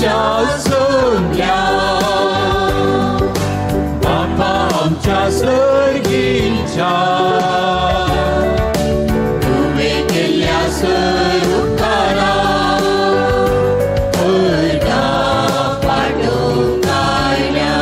तुझ्या सोडल्या बापा आमच्या सर्गीच्या तुवे केल्या सर उपकारा अर्धा पाठव कायल्या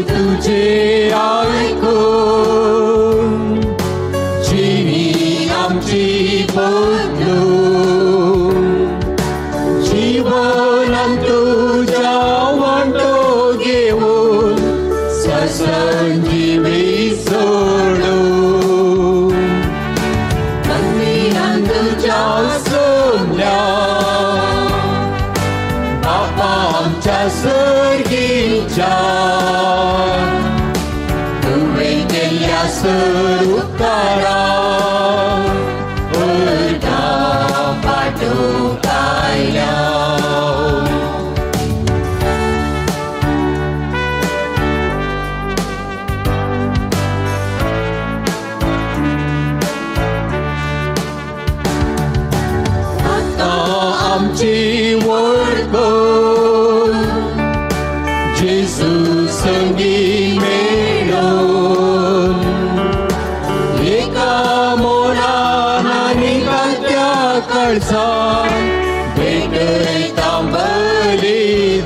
तुझे ऐकून जिनी आमची बदलून जीवनात तुझ्या वाटो घेऊन ससंजीवी सोडून मंदिरात तुझ्या सोडल्या बापा आमच्या सर्गीच्या सर उपकारा अर्धा पाठव कायल्या आता आमची वळख जेजू संगी मेळून कळसा भेटता बलिदान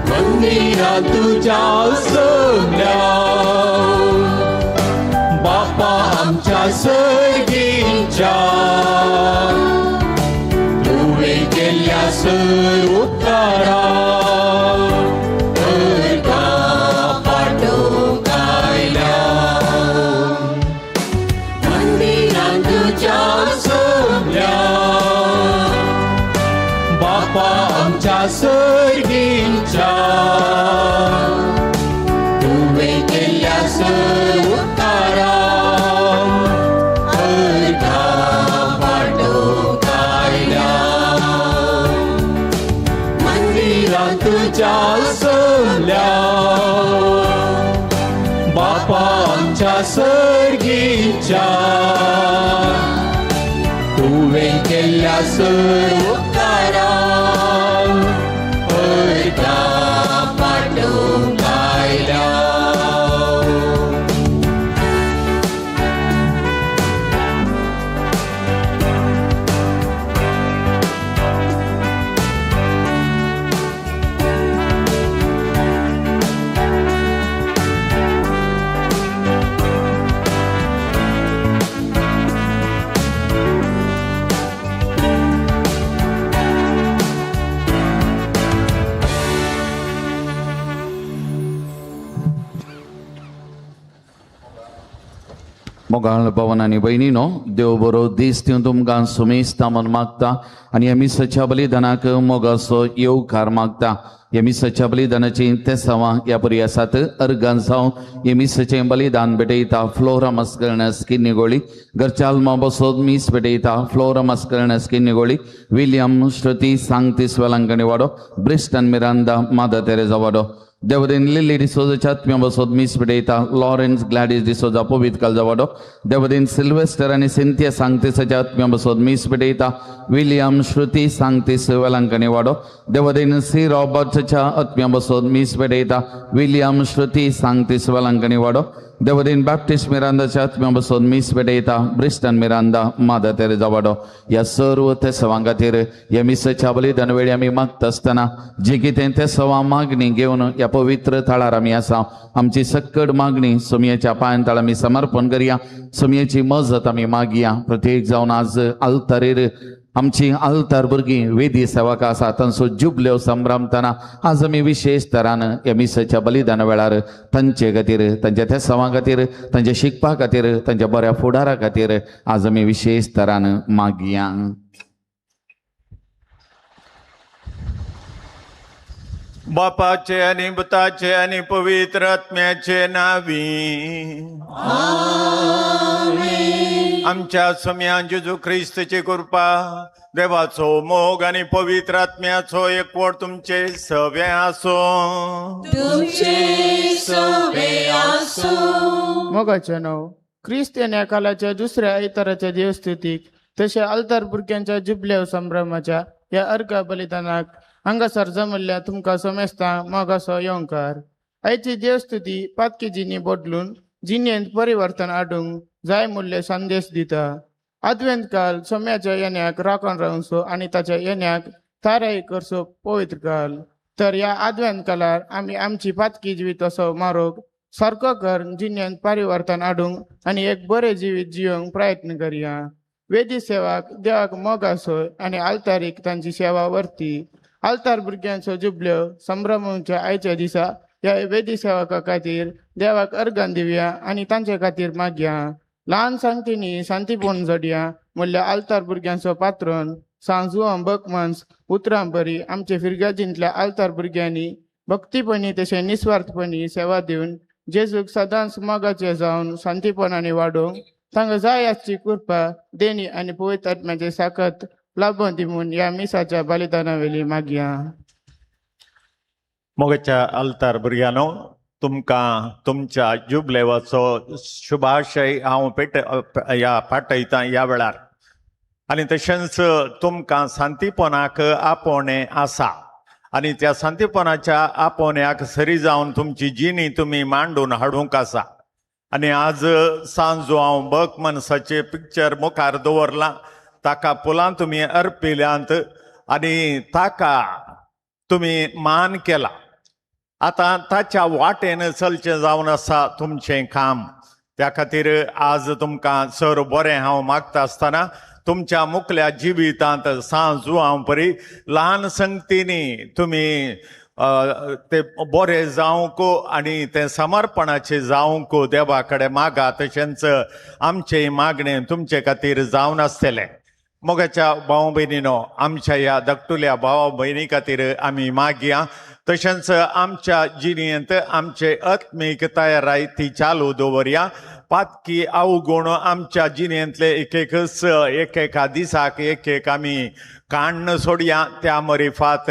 मंदिरात तुझ्या सोडल्या बापा आमच्या सर्गीच्या तुवे केल्या सर उपकारा अर्धा पाठव कायल्या तुझ्या सोडल्या बापा आमच्या सर्गीच्या तुवे केल्या सर उपकारा अर्धा पाठव कायल्या मंदिरात तुझ्या सोडल्या बापा आमच्या सर्गीच्या तुवे केल्या सर उपकारा अर्धा पाठव कायल्या मोगाळ भवन आणि बहिणीनो देव बरो दीस दिवन तुमकां सुमेस्ता मन मागता आणि आमी सच्या बलिदानाक मोगाचो येवकार मागता येमिसाच्या बलिदानाची ते सवा या पर्यासात अर्गान जावं येमिसाचें बलिदान भेटयता फ्लोरा मस्कर्नस की निगोळी गरचालमा बसोद मीस भेटयता फ्लोरा मस्कर्नस की निगोळी विलियम श्रुती सांगतीस वेलांकणी वाडो ब्रिस्टन मिरांदा मादा तेरेजा वाडो देवदेन लिली डिसोजाच्या आत्म्या बसोद मीस भेटयता लॉरेन्स ग्लॅडिस डिसोजा पवित कालजा वाडो देवदेन सिल्वेस्टर आणि सिंथिया सांगतीसाच्या आत्म्या बसोद मीस भेटयता विलियम श्रुती सांगतीस वेलांकणी वाडो देवदेन सी रॉबर्टच्या आत्म्या बसोद मीस भेटयता विलियम श्रुती सांगतीस वेलांकणी वाडो देवदेन बॅप्टिस्ट मिरांदाच्या आत्म्या बसोद मीस भेटयता ब्रिस्टन मिरांदा मादा तेरेजा वाडो या सर्व ते सवां खातीर या मिसाच्या बलिदान वेळी आमी मागता आसतना जे कितें ते सवा मागणी घेवन या पवित्र थाळार आमी आसा आमची सक्कड मागणी सोमयेच्या पांयांतळ आमी समर्पण करया सोमयेची मजत आमी मागया प्रत्येक जावन आज आल्तारेर आमची आल्तार भुरगीं वेदी सेवकां आसा तांचो जुबल्यो संभ्रमतना आज आमी विशेष तरान ह्या मिसाच्या बलिदान वेळार तांचे खातीर तांच्या त्या सवां खातीर तांच्या शिकपा खातीर तांच्या बऱ्या फुडारा खातीर आज आमी विशेष तरान मागया। बापाचे आणि पुताचे आणि पवित्र आत्म्याचे नावी आमेन। आमच्या सम्यान जेजू ख्रिस्ताची कृपा देवाचो मोग आणि पवित्र आत्म्याचो एकवट तुमचे सवे आसो. तुमचे सोबे आसो. मोगाचे नाव ख्रिस्त या कालाच्या दुसऱ्या इतराच्या देवस्तुतीक तसे अल्तार भुरग्यांच्या जुबले संभ्रमाच्या या अर्घ बलिदानाक हांगासर जमल्ल्या तुमका समेस्ता मोगासो येवकार. आयची देवस्तुती पातकी जिनी बदलून जिनेंत परिवर्तन हाडूंक जाय मूल्य संदेश दिता. आदवेंत काल सोम्याच्या येण्याक राखून रावसो आणि ताच्या येण्याक थाराय करसो पवित्र काल. तर या आदवेंत कालार आमी आमची पातकी जिवीत असो मारोग सारको कर जिनेंत परिवर्तन हाडूंक आणि एक बरे जिवीत जियोंक प्रयत्न करया. वेदी सेवाक देवाक मोग आसोय आणि आल्तारीक तांची सेवा वर्ती. आल्तार भुरग्यांचो जुबल्यो संभ्रमाच्या आयच्या दिसा या वेदी सेवका खातीर देवाक अर्गान दिवया आणि तांचे खातीर मागया. ल्हान सांगतीनी शांतीपूर्ण जोडया म्हणल्यार आल्तार भुरग्यांचो पात्रोन सांजुआं बकमन्स उतरां बरी आमचे फिरगाजींतल्या आल्तार भुरग्यांनी भक्तीपणी तशें निस्वार्थपणी सेवा दिवन जेजूक सदांच मोगाचे जावन शांतीपणाने वाडोवंक तांकां जाय आसची कृपा देणी आणि पवित्र आत्म्याचे साखत लाभून दिवून या मिसाच्या बलिदाना वेली मागया. मोगाच्या आल्तार भुरग्यानो तुमकां तुमच्या जुबलेवाचो शुभाशय हांव पाठयता ह्या वेळार. आनी तशेंच तुमकां शांतीपणाक आपोवणें आसा आनी त्या शांतीपणाच्या आपोवण्याक सरी जावन तुमची जिणी तुमी मांडून हाडूंक आसा. आनी आज सांजो हांव बकमन्साचे पिक्चर मुखार दवरलां. ताका फुलां तुमी अर्पिल्यांत आनी ताका तुमी मान केला. आतां ताच्या वाटेन चलचें जावन आसा तुमचें काम. त्या खातीर आज तुमकां सर बरें हांव मागता आसतना तुमच्या मुखल्या जिवितांत सांजू हांव परी ल्हान संगतींनी तुमी ते बरें जावंक आनी ते समर्पणाचे जावंक देवा कडेन मागा. तशेंच आमचें मागणें तुमचे खातीर जावन आसतलें. मोगाच्या भाव भयणीनो आमच्या ह्या धाकटुल्या भावा भयणी खातीर आमी मागया. तशेंच आमच्या जिणेंत आमचे आत्मीक तयाराय ती चालू दवरया. पातकी अवगुण आमच्या जिणेंतले एकेका दिसाक एक आमी काण्ण सोडया. त्या मरिफात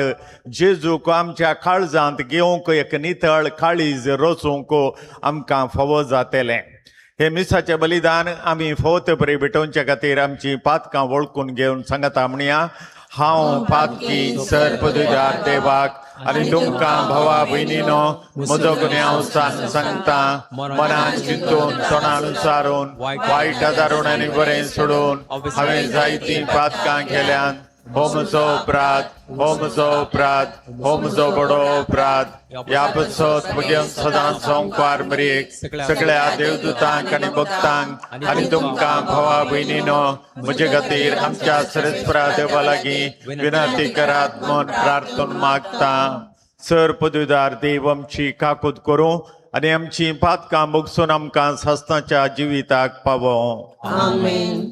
जेजूक आमच्या काळजांत घेवंक एक नितळ काळीज रचूंक आमकां फावो जातलें. हे मिसाचें बलिदान आमी फवत बरी भेटोवचे खातीर आमची पातकां वळखून घेवन सांगता म्हणया. हांव पातकी सर्पदुदार देवाक आनी तुमकां भावा भयणीनो म्हजो गुन्यांव सांगता. मनान चिंतून तोंडान विचारून वायट दारूण आनी बरें सोडून हांवें जायतीं पातकां केल्यान हो म्हजो अपराध, हो म्हजो अपराध, हो म्हजो बडो अपराध. ह्या पसत म्हज्या सदांच संवकार मरेक सगळ्या देवदूतांक आनी भक्तांक आनी तुमकां भावा भयणीनो म्हजे खातीर आमच्या सरस्वरा देवा लागीं विनंती करात म्हूण प्रार्थना मागता. सर पदवीदार देव आमची काकूत करूं आनी आमची पातकां मुगसून आमकां सस्ताच्या जिविताक पावो. आमेन.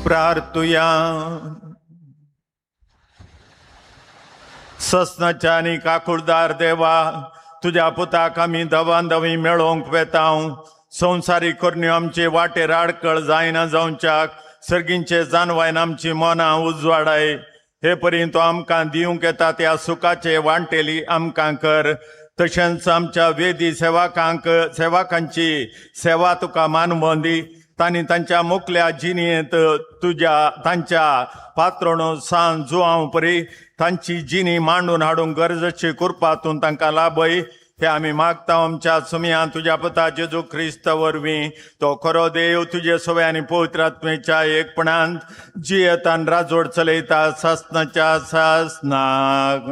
प्रार्थुया. सस्नाच्या आनी काकुळदार देवा तुझ्या पुताक आमी दवांदवी मेळोवंक वेताव. संवसारीक करण्यो आमचे वाटेर आडखळ जायना जावच्याक सर्गींचे जानवायन आमची मनां उजवाडाय. हे पर्यंत आमकां दिवंक येता त्या सुखाचे वांटेली आमकां कर. तशेंच आमच्या वेदी सेवकांची सेवा तुका मानवून दी. तांणी तांच्या मुखल्या जिणेंत तांच्या पात्रोण सांजुआं परी तांची जिणी मांडून हाडूंक गरजेची कृपातून तांकां लाभय. हे आम्ही मागता आमच्या सुमिया तुझ्या पुता जेजू ख्रिस्त वरवीं तो खरो देव तुझे सोबे आनी पवित्र आत्मेच्या एकपणांत जियेतान राजवड चलयता सासनाच्या सासनाक.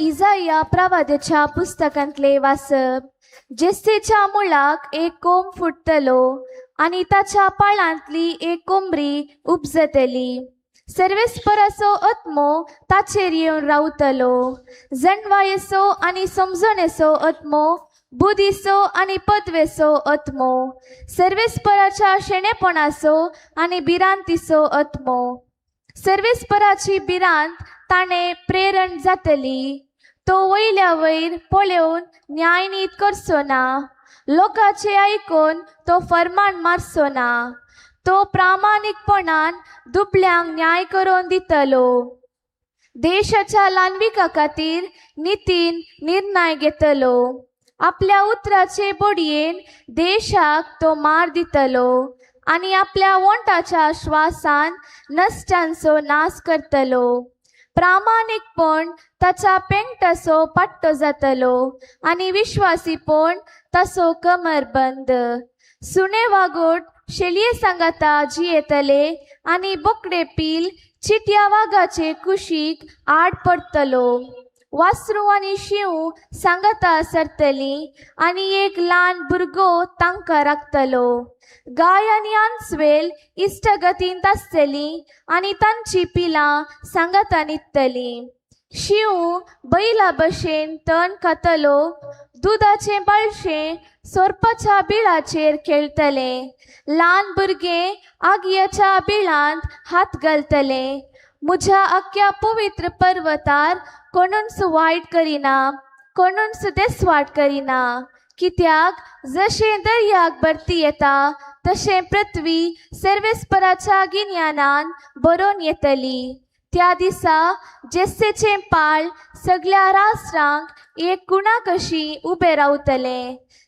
इजाया प्रवाद्याच्या पुस्तकांतले वाचप. जेस्सेच्या मुळाक एक कोंब फुटतलो आनी ताच्या पाळांतली एक कोंबरी उपजतली. सर्वेस्पराचो आत्मो ताचेर येवन रावतलो. जणवायेचो आनी समजणेचो आत्मो, बुद्धीचो आनी पदवेचो आत्मो, सर्वेस्पराच्या शेणेपणाचो आनी भिरांतीचो आत्मो. सर्वेस्पराची भिरांत ताणे प्रेरण जातली. तो वयल्या वयर पळोवन न्याय नीत करचो ना. लोकांचे आयकून तो फर्मान मारचो ना. तो प्रामाणिकपणान दुबळ्यांक न्याय करून दितलो. देशाच्या लानविका खातीर नितीन निर्णय घेतलो. आपल्या उतराचे बडयेन देशाक तो मार दितलो आनी आपल्या वंटाच्या श्वासान नश्टांचो नाश करतलो. प्रामाणिकपण ताचा पेंगटाचो पट्टो जातलो आनी विश्वासीपण ताचो कमरबंद. सुणे वागोट शेलये सांगाता जियेतले आनी बोकडे पील चिट्या वागाचे कुशीक आड पडतलो. वासरू आनी शिव सांगाता सरतली आनी एक ल्हान भुरगो तांकां राखतलो. गाय आनी आंचवेल इश्टगतींत आसतली आनी तांची पिलां सांगाता न्हिदतली. शिव बैला भशेन तण खातलो. दुदाचे बाळशे सोरपाच्या बिळाचेर खेळटले. ल्हान भुरगे आगयेच्या बिळांत हात घालतले. म्हज्या आख्या पवित्र पर्वतार कोणूच वायट करिना, कोणूच देसवाट करिना. कित्याक जशें दर्याक भरती येता तशें पृथ्वी सर्वेस्पराच्या गिन्यानान भरून येतली. त्या दिसा जेस्सेचे पाळ सगळ्या राष्ट्रांक एक कुणा कशी उबे रावतले.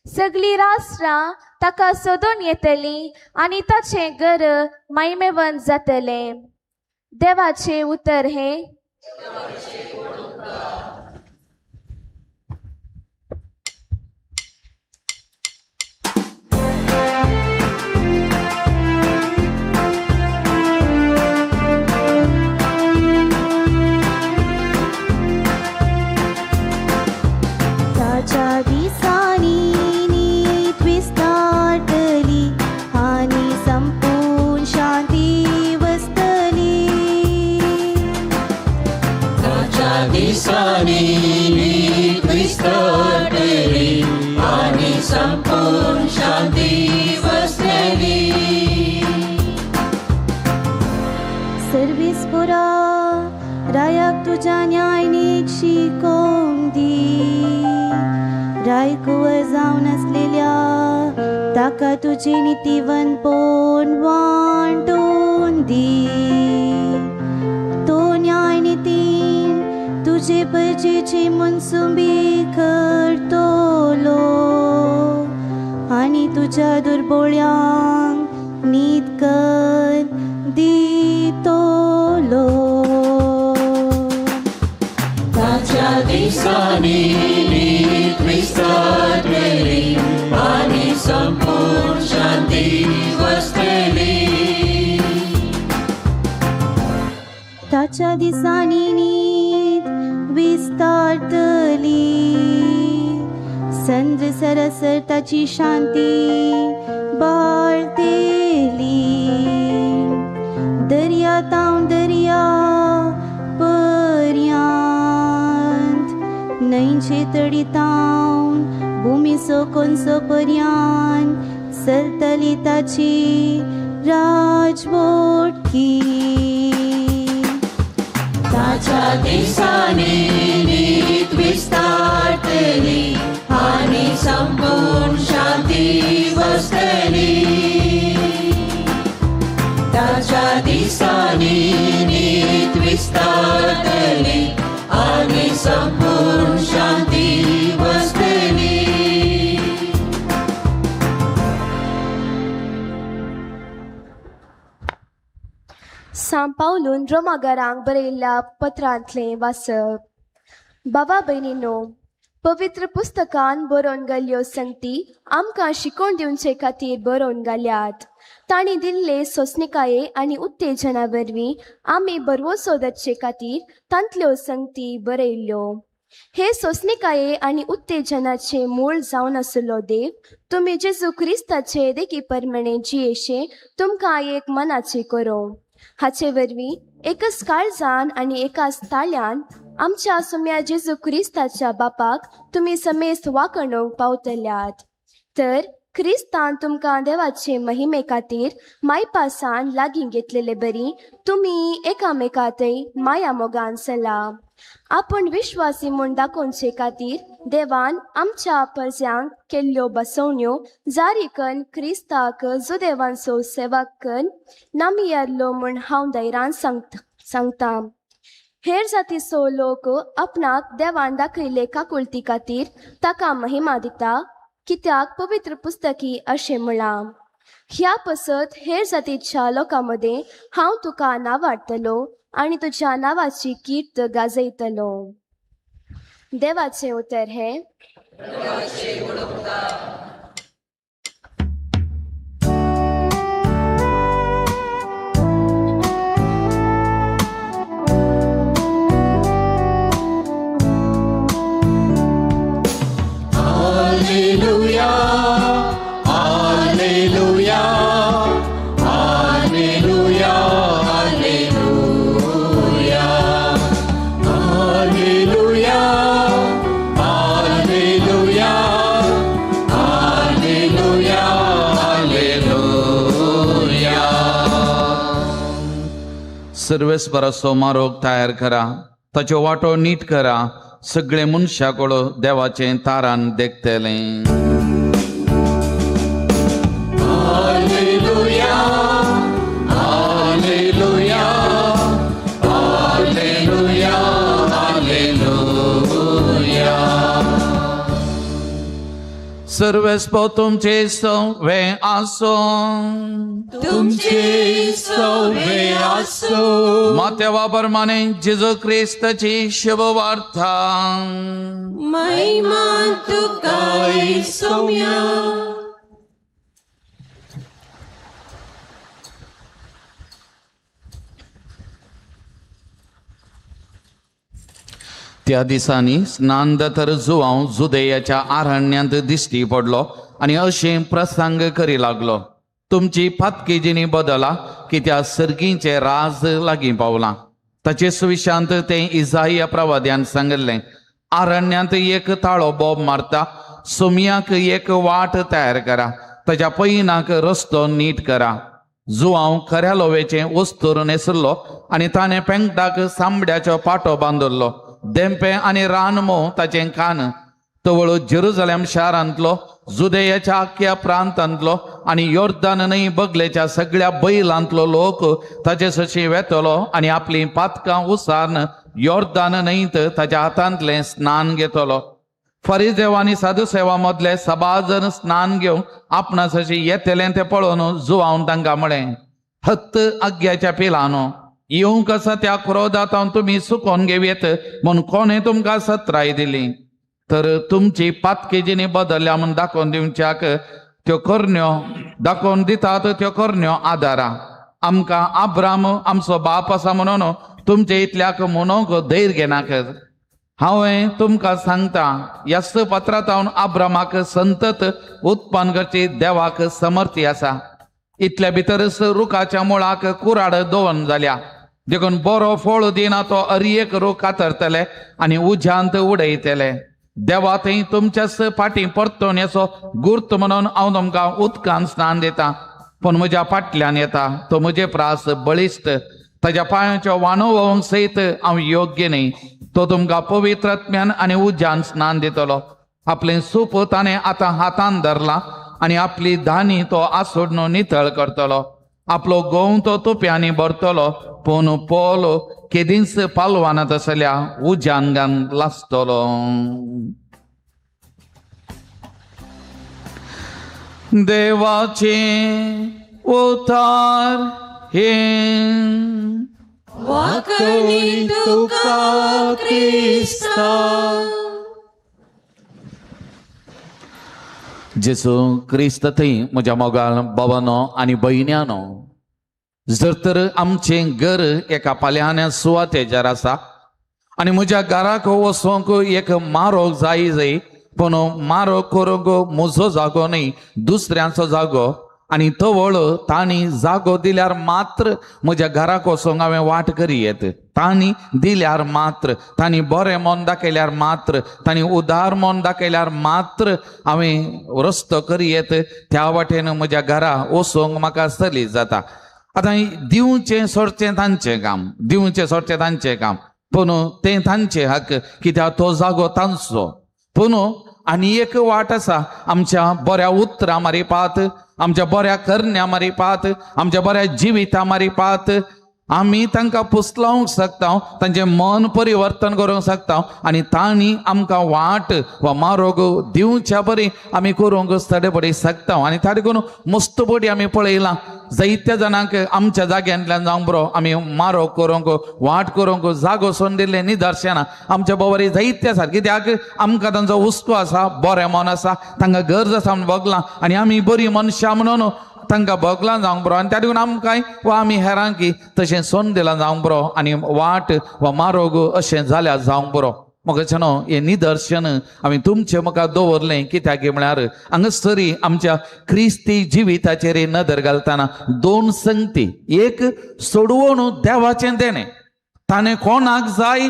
सगळीं राष्ट्रां ताका सोदून येतलीं आनी ताचें घर मैमेवंत जातलें. देवाचे उतर हे. ताच्या दिसांनी नीत विस्तारतली आनी संपूर्ण शांती वसतली. ताच्या दिसांनी नीत विस्तारतली आनी संपूर्ण शांती वसतली. सर्वेस्परा रायाक तुझ्या न्याय नीत शिकोवंक दी. रायकुवर जावन आसलेल्या ताका तुजी नितीवंतपण वांटून दी. तो न्याय नितीन तुजे परजेची मनसुबी करतलो आनी तुज्या दुर्बळ्यांक नीत कर दितलो. ताच्या दिसांनी नीत विस्तारतली आनी संपूर्ण शांती वसतली. ताच्या दिसांनी नीत विस्तारतली. संद्र सरसर ताची शांती बाळतेली. दर्या तावन दर्या पर्यांत न्हंयचे तडी तावन भुमीचो कोनसो पर्यांत सरतली ताची राजवटकी. ताच्या दिसांनी नीत विस्तारतली आनी संपूर्ण शांती वसतली. ताच्या दिसांनी नीत विस्तारतली आनी संपूर्ण शांती वसतली. सांपावलून रोमागारांक बरयल्ल्या पत्रांतलें वाचप. बाबा बहिणींनो, पवित्र पुस्तकान बरोवन गेल्ल्यो संगती आमकां शिकोवन दिवचे खातीर बरोवन घाल्यात. तांणी दिल्ले सोंसणिकाये आनी उत्तेजना वरवीं आमी बरवोसो दचे खातीर तांतल्यो संगती बरयल्ल्यो. हे सोंसणिकाये आनी उत्तेजनाचे मूळ जावन आसलो देव तुमी जेजू क्रिस्ताचे देखी परमणे जियेशे तुमकां एक मनाचे करो. हाचे वरवीं एकच काळजान आनी एकाच ताळ्यान आमच्या सुम्या जेजू क्रिस्ताच्या बापाक तुमी समेस्त वाकणूक पावतल्यात. तर क्रिस्तान तुमकां देवाचे महिमे खातीर मायपासान लागीं घेतलेले बरी तुमी एकामेकांतय माया मोगान चला. आपण विश्वासी म्हूण दाखोवचे खातीर देवान आमच्या परज्यांक केल्ल्यो बसवण्यो जारी करून क्रिस्ताक जो देवांचो सेवाक करून नामी येरलो म्हूण हांव धैर्यान सांगता. हेर जातीचो लोक आपणाक देवान दाखयले काकुळती खातीर ताका महिमा दिता, कित्याक पवित्र पुस्तकी अशें म्हळां, ह्या पसत हेर जातीच्या लोकां मदें हांव तुका नावाडटलो आनी तुज्या नांवाची कीर्त गाजयतलो. देवाचे उतर हे Alleluia, Alleluia, Alleluia, Alleluia, Alleluia, Alleluia, Alleluia, Alleluia. सर्वेस्पराचो मारोग तयार करा, ताचो वाटो नीट करा, सगळे मनशाकडो देवाचे तारान देखतले. Alleluia, Alleluia, Alleluia, Alleluia. सर्वेस्पो तुमचे सवे आसो, तुमचे सवे आसो. मातेवा प्रमाणे जेजू क्रिस्ताची शुभ वार्ता. महिमा तुका सौम्या. त्या दिसांनी स्नानदतर जुवांव जुदेयाच्या आरण्यांत दिश्टी पडलो आनी अशें प्रसंग करी लागलो, तुमची फातकी जिणी बदला, कित्याक सर्गीचे राज लागीं पावलां. ताचे सुविशांत तें इसाया प्रवाद्यान सांगलें, आरण्यांत एक ताळो बोब मारता, सुमयाक एक वाट तयार करा, ताच्या पैनाक रस्तो नीट करा. जुवांव खऱ्या लोवेचें वस्तूर न्हेसलो आनी ताणें पेंगटाक तांबड्याचो पाटो बांदुल्लो, देंपे आनी रानमो ताचें कान. तवळू जेरुसलेम शारांतलो, जुदेयाच्या आख्या प्रांतांतलो आनी योर्दान न्हंय बगलेच्या सगळ्या बैलांतलो लोक ताचे सशी वेतलो आनी आपली पातकां उसारन योर्दान न्हंयत ताच्या हातांतलें स्नान घेतलो. फरिसेव आनी सादुसेवा मदले सबाजन स्नान घेवन आपणा सशी येतलें तें पळोवन जुवांव तांकां म्हळें, हत्त आग्याच्या पिलांनो, येवंक आसा त्या क्रोधांत हांव तुमी सुकोवन घेवयेत म्हूण कोणें तुमकां सत्राय दिली. तर तुमची पातकी जिणी बदलल्या म्हूण दाखोवन दिवच्याक त्यो करण्यो दाखोवन दितात, त्यो करण्यो आदारा. आमकां आब्राम आमचो बाप आसा म्हणून तुमचे इतल्याक मनोक धैर्य घेनाकात. हांवें तुमकां सांगता, ह्याच पत्रांत हांव आब्रामाक संतत उत्पन्न करची देवाक समर्थी आसा. इतल्या भितरच रुखाच्या मुळाक कुराड दोवन जाल्या, देखून बरो फळ दिना तो अरियेक रूख कातरतले आनी उज्यांत उडयतले. देवा थंय तुमच्याच फाटीं परतून येसो गुर्त म्हणून हांव तुमकां उदकान स्नान दिता. पूण म्हज्या फाटल्यान येता तो म्हजे प्रास बळिश्ट, ताच्या पांयाच्यो वाणो व्हावंक सयत हांव योग्य न्ही. तो तुमकां पवित्र आत्म्यान आनी उज्यान स्नान दितलो. आपलें सूप ताणें आतां हातान धरला आनी आपली धानी तो आसोडून नितळ करतलो. आपलो गोव तो तुप्यांनी भरतलो, पूण पोलो केदींच पालवानात आसल्या उज्यान लासतलो. देवाचे उतार हे वाकणी तुका क्रिस्ता जेसू क्रिस्त थंय म्हज्या मोगाळ भावानो आनी भयण्यानो, जर तर आमचें घर एका पाल्यान्या सुवातेचेर आसा आनी म्हज्या घराक वचोंक एक मारो जाय पूण मारो करूंक म्हजो जागो न्ही, दुसऱ्यांचो जागो, आनी तवळ तांणी जागो दिल्यार मात्र म्हज्या घराक वचोंक हांवें वाट करी येत. तांणी दिल्यार मात्र, तांणी बरें मन दाखयल्यार मात्र, तांणी उदार मन दाखयल्यार मात्र हांवें रस्तो करी येत. त्या वाटेन म्हज्या घरा वचोंक म्हाका सली जाता. आतां दिवचें सोडचें तांचें काम, दिवचें सोडचें तांचें काम, पूण तें तांचें हक, कित्याक तो जागो तांचो. पूण आनी एक वाट आसा आमच्या बऱ्या उतरां मारीपात, आमच्या बऱ्या करण्या मारीपात, आमच्या बऱ्या जिविता मारीपात आमी तांकां पुसलावंक शकता, तांचें मन परिवर्तन करूंक शकता आनी तांणी आमकां वाट वा मारोग दिवच्या बरी आमी करूंक सडेपडी शकता. आनी त्या देखून मस्तपडी आमी पळयलां जायत्या जाणांक आमच्या जाग्यांतल्यान जावं बरो आमी मारो करूंक वाट करूंक जागो सोडून दिल्लें निदर्शनां आमच्या बरोबरी जायते आसात. कित्याक आमकां तांचो हुस्को आसा, बरें मन आसा, तांकां गरज आसा म्हूण बगलां आनी आमी बरीं मनशां म्हणून तांकां बगलां जावंक बरो आनी त्या देखून आमकांय वा आमी हेरांकी तशें सोडून दिलां जावंक बरो आनी वाट वा मारोग अशें जाल्यार जावंक बरो. मोगाचेनो हें निदर्शन हांवें तुमचे म्हाका दवरलें कित्याक म्हळ्यार हांगासरी आमच्या क्रिस्ती जिविताचेर नदर घालतना दोन संगती, एक सोडवून देवाचें देणें, ताणें कोणाक जाय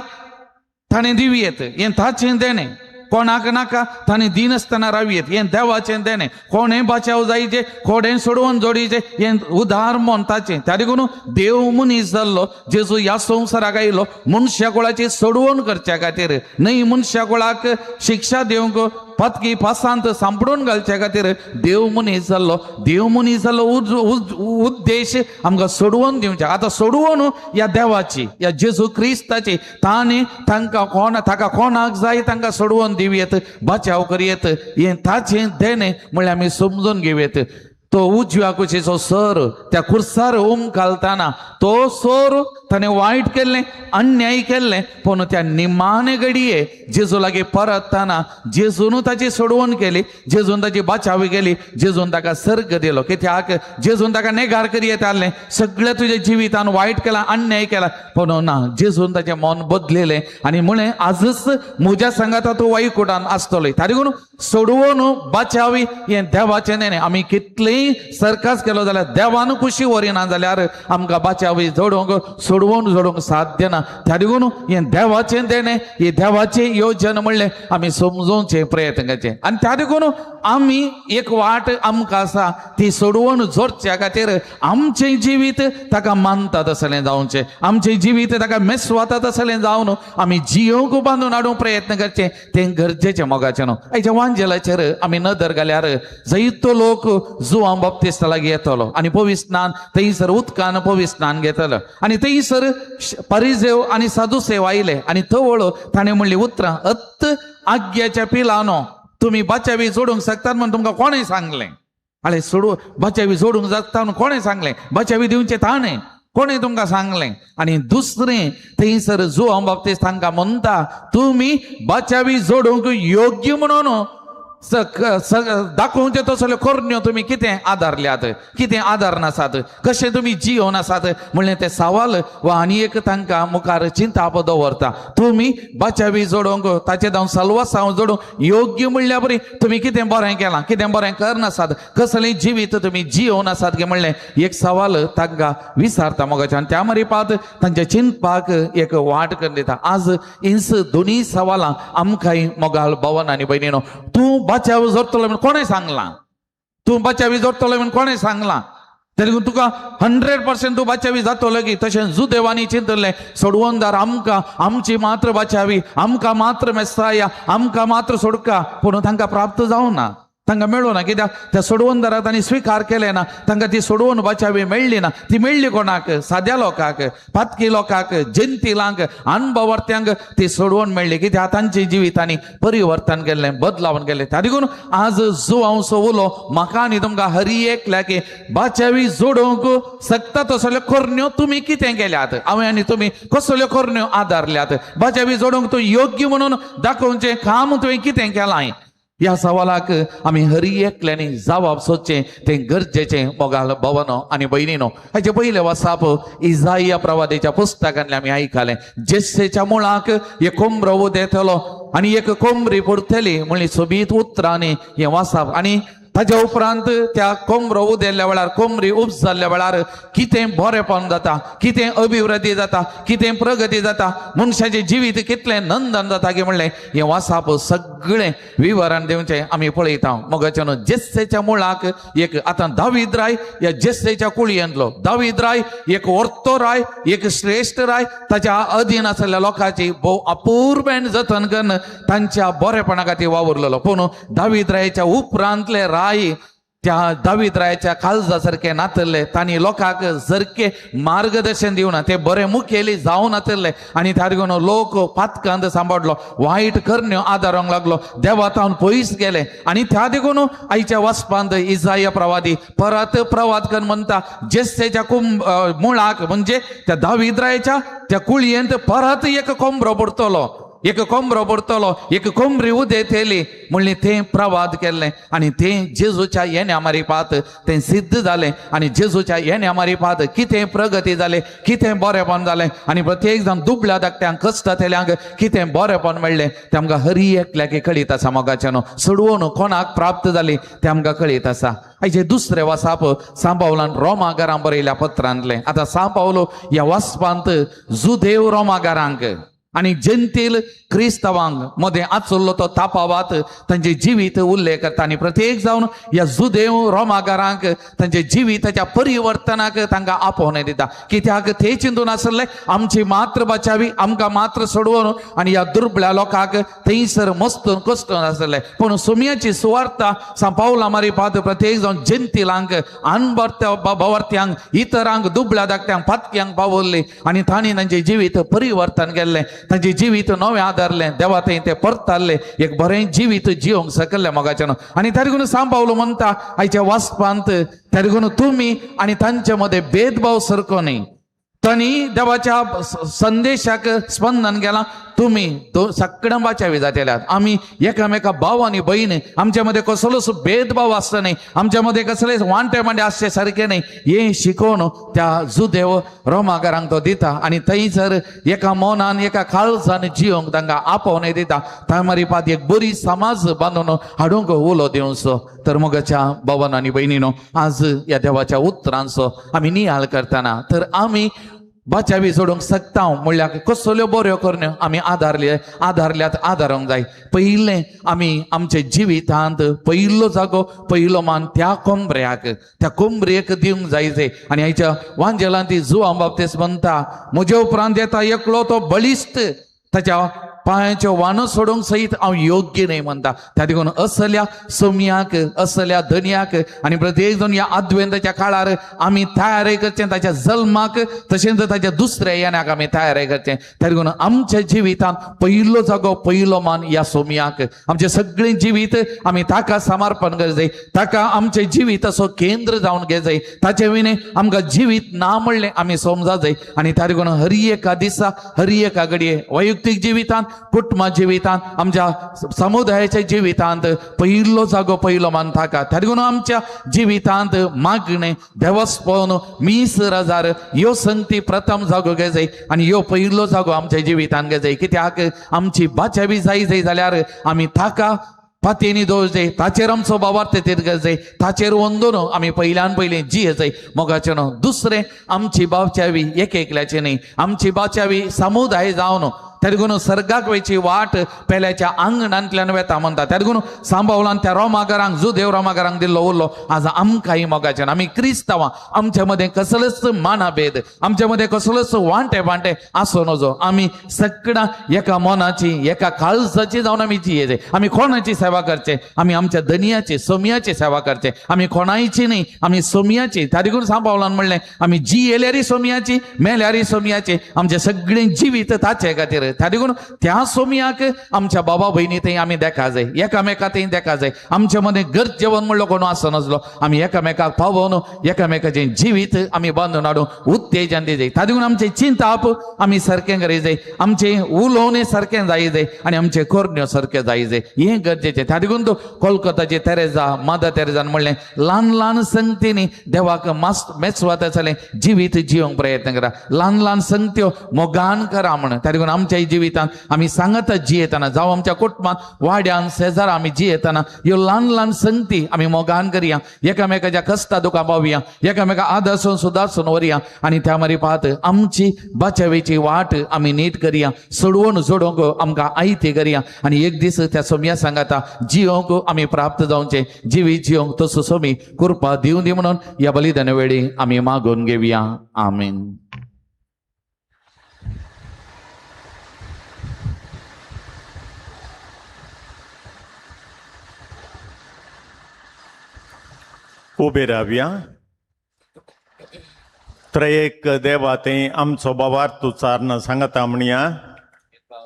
ताणें दिवयेत, हें ताचें देणें, कोणाक नाका ताणें दिनासतना रावयेत, हें देवाचें देणें. कोणें बचाव जायचें, कोणें सोडवून जोडीचें, हें उदार मन ताचें. त्या देखून देव मनीस जाल्लो, जेजू ह्या संवसाराक आयलो मनशा कुळाची सोडवण करच्या खातीर, न्हय मनशा कुळाक शिक्षा दिवंक पत्की पासांत सांपडून घालच्या खातीर देव मनीस जाल्लो. देव मनीस जाल्लो उद्देश आमकां सोडवून दिवचें. आतां सोडवण ह्या देवाची, ह्या जेजू क्रिस्ताची, ताणें ताका कोणाक जाय तांकां सोडवून दिवयेत, बचाव करयेत, हें ताचें देणें म्हणल्यार आमी समजून घेवयेत. तो उजव्या कुशीचो सर त्या खुर्सार घालतना तो सोर ताणें वायट केल्लें, अन्याय केल्लें, पूण त्या निमाणे घडये जेजू लागीं परतना जेजून ताची सोडवण केली, जेजून ताची बचाव केली, जेजून ताका सर्ग दिलो. कित्याक जेजून ताका नेगार करयेत हाडलें, सगळें तुज्या जिवितान वायट केलां, अन्याय केला, पूण ना, जेजून ताचें मन बदलिलें आनी म्हळें आजच म्हज्या सांगाता तूं वैकुंठान आसतलो. तारी करून सोडवून बचावी हें देवाचें देणें. आमी कितलेंय सरकास केलो जाल्यार देवान खुशी वरिना जाल्यार आमकां बचावी जोडूंक सोडवूंक साध्य ना. त्या देखून हें देवाचें देणें, ही देवाचें योजन म्हणलें आमी समजोवचें प्रयत्न करचें. आनी त्या देखून आमी एक वाट आमकां आसा ती सोडवून जोडच्या खातीर आमचें जिवीत ताका मानता तसलें जावचें, आमचें जिवीत ताका मेसवाता तसलें जावन आमी जियोंक बांदून हाडूंक प्रयत्न करचें, तें गरजेचें. मोगाचें न्हू. हेच्या वांजेलाचेर आमी नदर घाल्यार जायतो लोक जुआंव बाप्तिस्ता लागीं येतलो आनी पवित्र स्नान थंयसर उदकान पवित्र स्नान घेतलो आनी थंयसर परिसेव आनी सादुसेव आयले आनी थवळ ताणें म्हणलीं उतरां, अत्त आज्ञेच्या पिलानो तुमी बचावी जोडूंक शकतात म्हण तुमकां कोणें सांगलें? आले बचावी जोडूंक शकता म्हण कोणें सांगलें? बचावी दिवचें ताणें, कोणें तुमकां सांगलें? आनी दुसरें थंयसर जुआंव बाप्तिस्त तांकां म्हणटा, तुमी बचावी जोडूंक योग्य म्हणून दाखोवचें तसल्यो करण्यो तुमी कितें आदारल्यात, कितें आदार नासात, कशें तुमी जियोन आसात म्हणलें तें सवाल वा आनी एक तांकां मुखार चिंताप दवरता. तुमी बचावी जोडूंक ताचें जावं सल्वासांव जोडूंक योग्य म्हणल्या बरी तुमी कितें बरें केलां, कितें बरें करनासात, कसलें जिवीत तुमी जियोन आसात गे म्हणलें एक सवाल तांकां विचारता. मोगाचें आनी त्या मारीपात तांचे चिंतपाक एक वाट करून दिता. आज हिंस दोनी सवालां आमकांय मोगाल भवन आनी भयणीनो, तूं बचावी जोडटलो म्हणून कोणें सांगलां? तूं बचावी जोडटलो म्हणून कोणें सांगलां? तेन्ना तुका 100% तूं बचावी जातलो की तशें जुदेवानी चिंतलें सोडवणदार आमकां, आमची मात्र बचावी, आमकां मात्र मेस्साया, आमकां मात्र सोडका, पूण तांकां प्राप्त जावना. तांकां मेळ्ळो ना कित्याक त्या सोडवणदाराक तांणी स्विकार केले ना, तांकां ती सोडवण बाचावी मेळ्ळी ना. ती मेळ्ळी कोणाक? साद्या लोकांक, पातकी लोकांक, जंतिलांक, अणभवर्त्यांक ती सोडवण मेळ्ळी कित्याक तांच्या जिवितांनी परिवर्तन केल्लें, बदलावन केलें. त्या देखून आज जो हांव उलो म्हाका आनी तुमकां हरी एकल्या की बाचावी जोडोवंक सकता तसल्यो खोरण्यो तुमी कितें केल्यात, हांवें आनी तुमी कसल्यो खोरण्यो आदारल्यात, बाचावी जोडोवंक तूं योग्य म्हणून दाखोवचें काम तुवें कितें केलां. ह्या सवालाक आमी हरी एकल्यानी जबाब सोदचें तें गरजेचें. मोगाल भवनो आनी भयणीनो, हाचे पयले वसाप इजाया प्रवादीच्या पुस्तकांतले आमी आयकलें. जेस्सेच्या मुळाक एक कोंबरो उदेतलो आनी एक कोंबरी पडटली म्हणली सोबीत उतरांनी हें वाचप. आनी ताच्या उपरांत त्या कोंबरो उदेल्ल्या वेळार, कोंबरी उबस जाल्ल्या वेळार कितें बरेपण जाता, कितें अभिवृद्धी जाता, कितें प्रगती जाता, मनशाचें जिवीत कितलें नंदन जाता की म्हणलें हें वाचप सगळें विवरण दिवचें आमी पळयता. मोगाच्यान जेस्सेच्या मुळाक एक आतां दावीद राय ह्या जेस्सेच्या कुळयेंतलो दावीद राय एक वर्तो राय, एक श्रेश्ठ राय, ताच्या अधीन आसलेल्या लोकांची भोव अपूर्वेन जतन करून तांच्या बरेपणा खातीर वावुरलेलो. पूण दावीद रायाच्या उपरांतले राय त्या दावीद रायाच्या काळजा सारखे नातरले, तांणी लोकांक सारखे मार्गदर्शन दिवना, ते बरे मुखेली जावन नातरले आनी त्या देखून लोक पातकांत सांबाळलो, वायट करण्यो आदारूंक लागलो, देवातावन पयस गेले. आनी त्या देखून आयच्या वचपांत इजाया प्रवादी परत प्रवाद करून म्हणटा जेस्सेच्या मुळाक म्हणजे त्या दावीद रायाच्या त्या कुळयेंत परत एक कोंबरो पडटलो, एक कोंबरो पडटलो, एक कोंबरी उदेतली म्हणली तें प्रवाद केल्लें. आनी तें जेजूच्या येण्या मारीपात तें सिद्ध जालें. आनी जेजूच्या येण्या मारीपात कितें प्रगती जालें, कितें बरेपण जालें, आनी प्रत्येक जाण दुबळ्या धाकट्यांक कश्टतेल्यांक कितें बरेपण मेळ्ळें तें आमकां हरी एकल्याक कळीत आसा. मोगाच्यान सोडवण कोणाक प्राप्त जाली तें आमकां कळीत आसा. हाचे दुसरें वसाप सांपावलान रोमागारांक बरयल्या पत्रांतलें. आतां सांपावलो ह्या वचपांत जुदेव रोमागारांक आनी जंतील क्रिस्तवांक मदें आचुरलो तो तापावात तांचे जिवीत उल्लेख करता. आनी प्रत्येक जावन ह्या जुदेव रोमागारांक तांचे जिविताच्या परिवर्तनाक तांकां आपोवणें दिता. कित्याक ते चिंतून आसले आमची मात्र बचावी, आमकां मात्र सोडवून आनी ह्या दुर्बळ्या लोकांक थंयसर मस्तून कश्टून आसले. पूण सुमयाची सुवार्ता सांपावला मारीपात प्रत्येक जावन जंतिलांक, अणभवर्त्यांक, इतरांक, दुबळ्या धाकट्यांक, पातक्यांक पावल्ली आनी तांणी तांचें जिवीत परिवर्तन केल्लें, तांचें जिवीत नवें आदारलें, देवा थंय ते परतारले, एक बरें जिवीत जिवंक सकल्लें. मोगाच्यान आनी त्या देखून सांपावलो म्हणटा आयच्या वाचपांत त्या देखून तुमी आनी तांचे मदें भेदभाव सरको न्ही. तांणी देवाच्या संदेशाक स्पंदन केलां. तुमी सगळ्यां बाचावी जातेल्यात, आमी एकामेका भाव आनी भयण, आमच्या मध्ये कसलोच भेदभाव आसता न्ही, आमच्या मध्ये कसलेच वांटे मांडे आसचे सारखे न्ही, हे शिकोवन त्या जुदेव रोमागारांक तो दिता. आनी थंयसर एका मोनान एका काळजान जिवंक तांकां आपोवणें दिता. त्या मारीपात एक बरी समाज बांदून हाडूंक उलो दिवचो. तर मोगाच्या भावान आनी भयणीनो, आज ह्या देवाच्या उतरांचो आमी नियाळ करतना तर आमी बाचावी सोडूंक सकता म्हणल्यार कसल्यो बऱ्यो करण्यो आमी आदारल्यात आदारूंक जाय. पयलें आमी आमच्या जिवितांत पयलो जागो, पयलो मान त्या कोंबऱ्याक, त्या कोंबरेक दिवंक जायचे. आनी हाच्या वांजेलांत ती जुआं बाबतीस म्हणटा म्हजे उपरांत येता एकलो तो बळिश्ट, ताच्या पांयाच्यो वानो सोडूंक सयत हांव योग्य न्ही म्हणटा. त्या देखून असल्या सोमयाक, असल्या धन्याक आनी प्रत्येक जण ह्या अद्वेंताच्या काळार आमी तयारी करचें, ताच्या जल्माक तशेंच ताच्या दुसऱ्या येण्याक आमी तयारी करचें. त्या देखून आमच्या जिवितांत पयलो जागो, पयलो मान ह्या सोमयाक, आमचें सगळें जिवीत आमी ताका समर्पण करचें जाय, ताका आमचें जिविताचो केंद्र जावन घेवचें. ताचे विणे आमकां जिवीत ना म्हणलें आमी समजा जाय. आनी त्या देखून हरी एका दिसा, हरी एका घडये वैयक्तीक जिवितांत, कुटुंबा जिवितांत, आमच्या समुदायाच्या जिवितांत पयलो जागो, पयलो मान ताका. त्या देखून आमच्या जिवितांत मागणें, देवस्पन, 20,000 ह्यो संगती प्रथम जागो घेवचें आनी ह्यो पयलो जागो आमच्या जिवितांत घेवचें. कित्याक आमची बाचावी जाय जाल्यार आमी ताका फातींनी दवरचें, ताचेर आमचो भावार्थ करचें, ताचेर वंदून आमी पयल्यान पयलीं जियेचें. मोगाचें दुसरें आमची बाचावी एक एकल्याची न्ही, आमची बाचावी समुदाय जावन त्या देखून सर्गाक वेची वाट पेल्याच्या अंगणांतल्यान वेता म्हणटा त्या देखून सांबावलान त्या रोमागरांक जो देव रोमागरांक दिल्लो उरलो आज आमकांय मोगाच्यान आमी क्रिस्तांवां आमच्या मध्ये कसलोच मानाभेद आमच्या मध्ये कसलोच वांटे आसो नजो आमी सगळां एका मनाची एका काळजाची जावन आमी जियेचे आमी कोणाची सेवा करचे आमी आमच्या दनियाची सोमियाची सेवा करचे आमी कोणायची न्ही आमी सोमियाची त्या देखून सांबावलान म्हणलें आमी जी येल्यारी सोमियाची मेल्यारी सोमियाची आमचे सगळें जिवीत ताचे खातीर त्या देखून त्या सोमियाक आमच्या बाबा भयणी थंय आमी देखा जाय एकामेका थंय देखा जाय आमच्या मध्ये घर जेवण म्हणलो कोण आसो नसलो आमी एकामेकाक पावोवन एकामेकाचें जिवीत आमी बांदून हाडून उत्तेजन दी जाय त्या देखून आमचें चिंताप आमी सारकें करी जाय आमचें उलोवणें सारकें जाय जाय आनी आमचें करण्यो सारकें जाय जाय हें गरजेचें त्या देखून तो कोलकाताची तेरेजा मादा तेरेजान म्हणलें ल्हान ल्हान संगतींनी देवाक मेचवात जालें जिवीत जियोंक प्रयत्न करा ल्हान ल्हान संगत्यो मोगान करा म्हणून त्या देखून आमच्या जिवितांत आमी सांगत जियेतना जावं आमच्या कुटुंबांत वाड्यान शेजार आमी जियेतना ह्यो ल्हान ल्हान संगती आमी मोगान करया एकामेकाच्या कश्टा दुखा पावया एकामेका आदर्सून सुदारसून वरया आनी त्या मारी पाहत आमची बचावेची वाट आमी नीट करया सोडवून जोडोंक आमकां आयती करया आनी एक दीस त्या सोम्या सांगाता जियोंक आमी प्राप्त जावचे जिवीत जियोंक तसो सोमी कृपा दिवं दी म्हणून या बलिदान वेळी आमी मागून घेवया आमीन. उबे रावया. त्रयेक देवा ते आमचो बाबार तुचारन सांगता म्हणया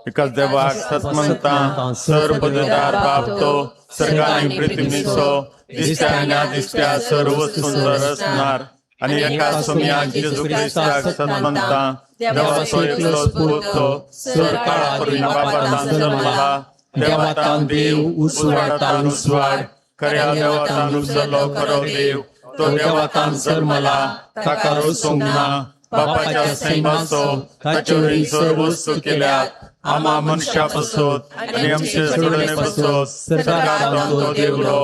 एकाच देवाक सतमंता सर्वपदार बापतो सर्गांनी पृथ्वीचो दिसत्या दिसत्या सर्व सुंदर असणार आणि एका सोम्याक जेजू ख्रिस्ताक सतमंता देवाचो एकलोच पुतो सर्वकाळापूर्वी बापातान जन्मला देवातान देव उसवाडातान उसवाड खऱ्या देवातान उजलो खरो देव तो देवातान जन्मला ताका रोसूंक ना बापाच्या सैमाचो ताचे वरवीं सर्व वस्तू केल्यात आमा मनशा पसोत आनी आमचे सोडणे पसोत सर्गांत तो देवलो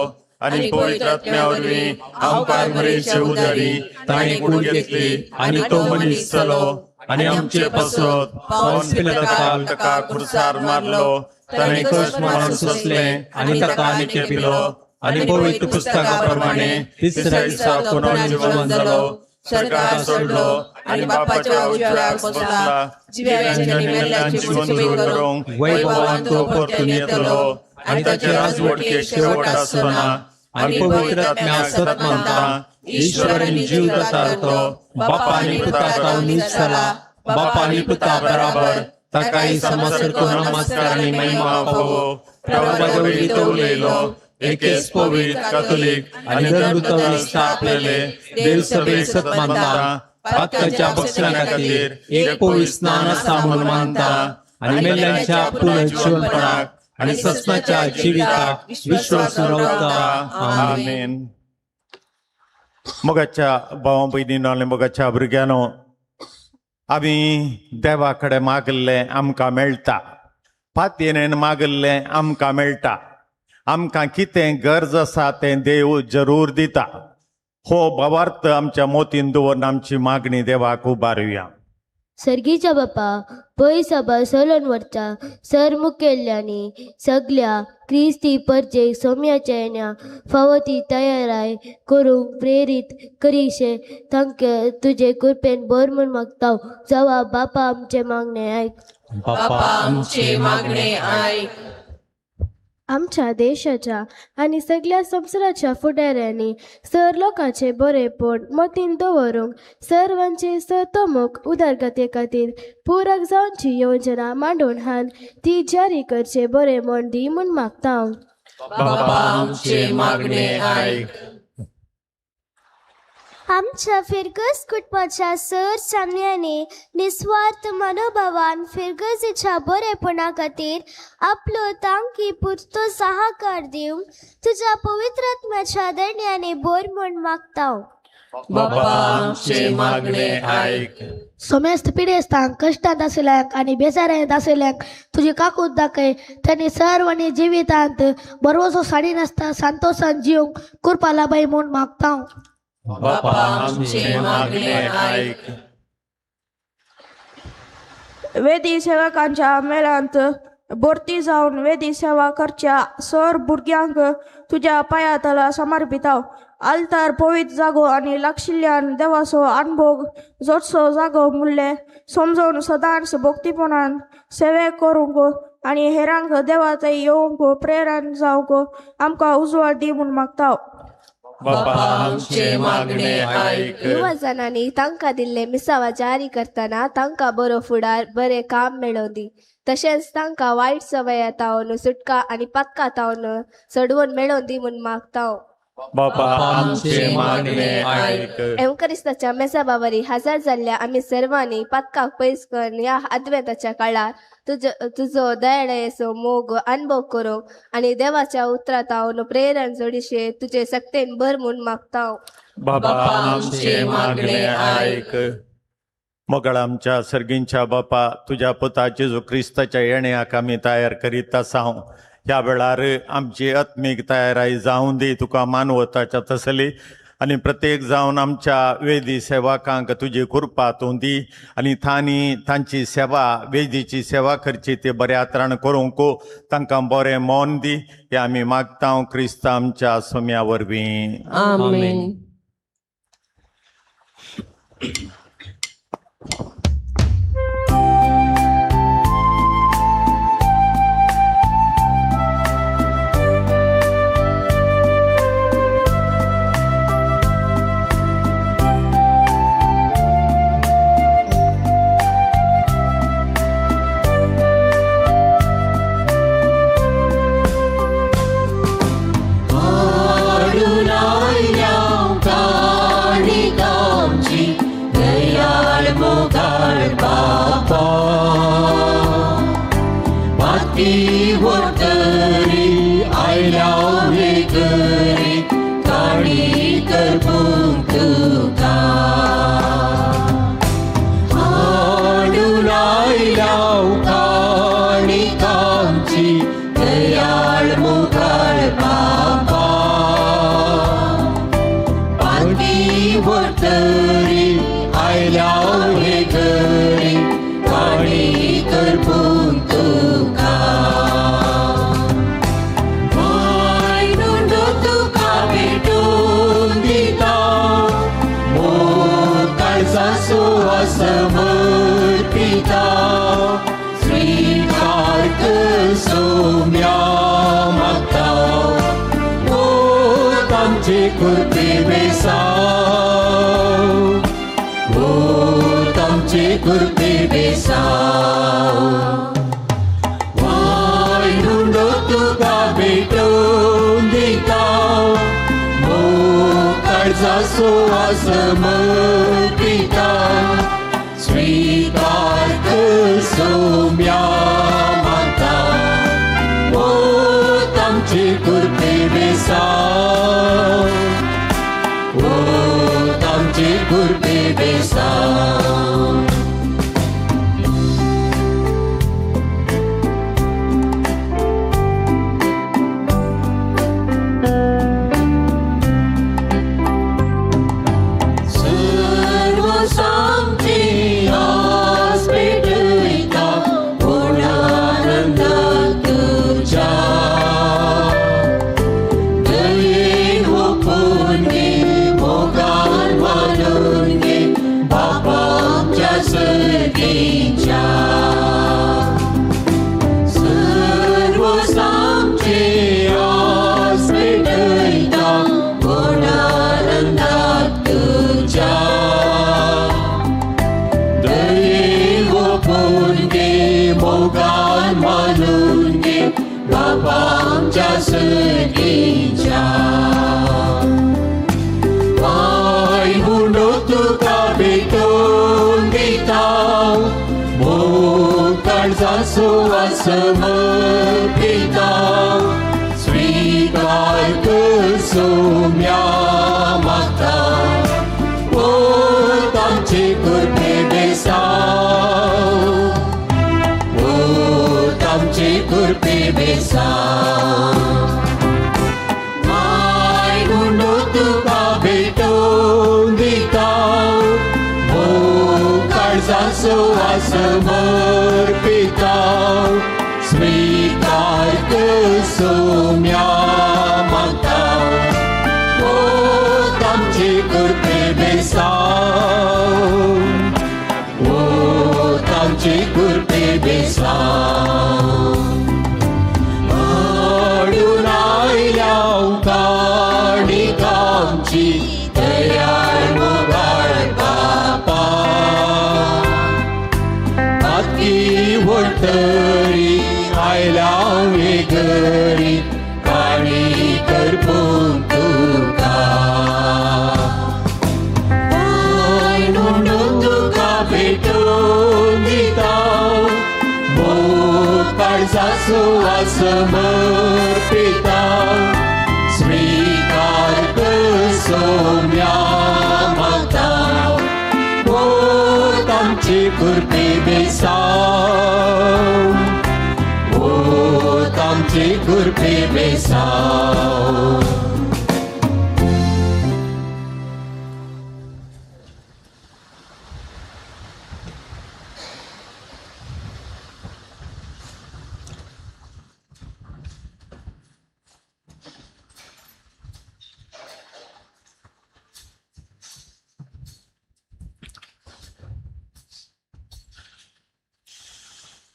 आनी पवित्र आत्म्या वरवीं आमकां मरेचे उदारी ताणें कूड घेतली आनी तो मनीस जालो आनी आमचे पसोत पौंस पिलाताक ताका क्रुसार मारलो ताणें कश्ट मारून सोंसलें आनी ताका आनी केपिलो आनी पवित्र पुस्तका प्रमाणे तिसऱ्या दिसा पुनः जीवन जालो सर्गांत सोडलो आनी बापाच्या उजव्याक बसला जिव्यांचे आनी मेल्ल्यांची सुवात करूंक वैभवान तो परतून येतलो आनी ताचे राजवटीक शेवट आसना आनी पवित्र आत्म्याक सतमंता ईश्वरान जीव दाता तो बापानी पुताक नीच जाला बापानी पुता बराबर ताकाय समस्त करून नमस्कार आनी महिमा फोवो प्रभुच्या वेळी तो उलयलो एकेच पवित्र कातोलीक आनी धर्मदूत स्थापलेले देव सभे सतमंता पातकाच्या भक्षणा खातीर एक पवित्र स्नान आसा म्हणून मानता आनी मेल्ल्यांच्या पुनर्जीवनपणाक आनी ससनाच्या जिविताक विश्वास रावता आमेन. मोगाच्या भावां भयणींनो आनी मोगाच्या भुरग्यांनो आमी देवा कडेन मागल्लें आमकां मेळटा पातयेन मागल्लें आमकां मेळटा आमकां कितें गरज आसा तें देव जरूर दिता. हो भावार्थ आमच्या मोतीन दवरून आमची मागणी देवाक उबारुया. सर्गीच्या बापा पै सभा चलोन व्हरता सर मुखेल्यांनी सगळ्या क्रिस्ती परजेक सोम्याच्या येण्या फावो ती तयाराय करूंक प्रेरीत करीशे तांकां तुजे कृपेन बर म्हूण मागता जावा बापा आमचे मागणे आयक. बापा आमचे मागणे आयक. आमच्या देशाच्या आणि सगळ्या संवसाराच्या फुडाऱ्यांनी सर लोकांचे बरेपण मतीन दवरूंक सर्वांचे सतोमोग उदरगते खातीर पुरक जावची योजना मांडून हान ती जारी करचे बरे म्हण दी म्हूण मागता हांव. बापा आमचे मागणे आयक. आमच्या फिरगस कुटुंबाच्या सर सामन्यांनी निस्वार्थ मनोभावान फिरगसीच्या बरेपणा खातीर आपलो तांकी पुरतो सहाकार दिवंक तुझ्या पवित्र आत्म्याच्या दर्ण्याने बोर म्हूण मागता. बापा आमचे मागणे आयक. सोमेस्त पिडेस्तांक कश्टांत आशिल्ल्यांक आनी बेजाऱ्यांत आशिल्ल्यांक तुजी काकूत दाखय त्यांनी सर्वांनी जिवितांत बरोसो साडी नासता संतोषान जिवंक कृपा लाभय म्हूण मागता. बापा आमचे मागणे आयक. वेदी सेवकांच्या मेळांत भरती जावन वेदी सेवा करच्या सर भुरग्यांक तुज्या पायातला समर्पिताव. आल्तार पवित्र जागो आनी लागशिल्ल्यान देवाचो अनुभव जोडसो जागो म्हणले समजून सदांच भक्तीपणान सेवे करूंक आनी हेरांक देवाचें येवंक प्रेरण जावंक आमकां उजवाड दी म्हूण मागता. बापा आमचे मागणे आयक. युवजनांनी तांकां दिल्ले मिसावा जारी करतना तांकां बरो फुडार बरें काम मेळोवन दी. तशेंच तांकां वायट सवय येतावन सुटका आनी पथका तावन चडवून मेळोवन दी म्हूण मागता. बापा आमचे मागणे ऐक. एवकरिस्ताच्या मेसाबावरी हजर जाल्ल्या आमी सर्वांनी पथकाक पयस करून ह्या अद्वैताच्या काळार तुजो दयाळेचो मोग अनुभव करूंक आनी देवाच्या उतरांत हांव प्रेरण जोडिशे तुजे सक्तेन भर म्हूण मागता. बापा आमचे मागणे ऐक. मोगळ आमच्या सर्गींच्या बापा तुझ्या पुता जेजू क्रिस्ताच्या येण्याक आमी तयार करीत आसा. ह्या वेळार आमची आत्मीक तयाराई जावं दी तुका मानवताच्या तसली आनी प्रत्येक जावन आमच्या वेदी सेवकांक तुजी कृपा तूं दी आनी तांची सेवा वेदीची सेवा करची ती बऱ्या तरान करूंक तांकां बरें मौन दी हे आमी मागता क्रिस्त आमच्या सोम्या वरवीं. आमेन. समर्पिता सोम्या मागता ओत आमची करपे बेसांव ओत आमची करपे बेसांव हाडून आयल्या काणीक आमची तयार मोगाळ बापा आतकी व्हडतरी आयल्या वेगरी काणी करपून तुका पांय नुडून तुका भेटून दिता मोग काळजाचो समर्पिता स्वीकार कर सोम्या मागता ओत आमची करपी बेसांव ओत आमची करपी बेसांव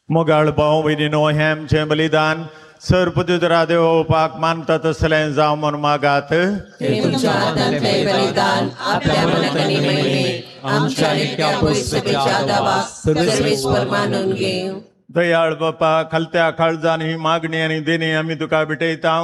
मोगाळ भाव भयणीनो हें आमचें बलिदान सर्वपुत्र देवोपाक मानता तसलें जावं म्हूण मागात तुमच्या हातांतलें बलिदान आपल्या मनाकनी मेळ्ळें आमच्या नित्या पयसुपेच्या दावाक सर्वेस्वर मानून घेव दयाळ बापा खालत्या काळजान ही मागणी आनी देणी आमी तुका भेटयता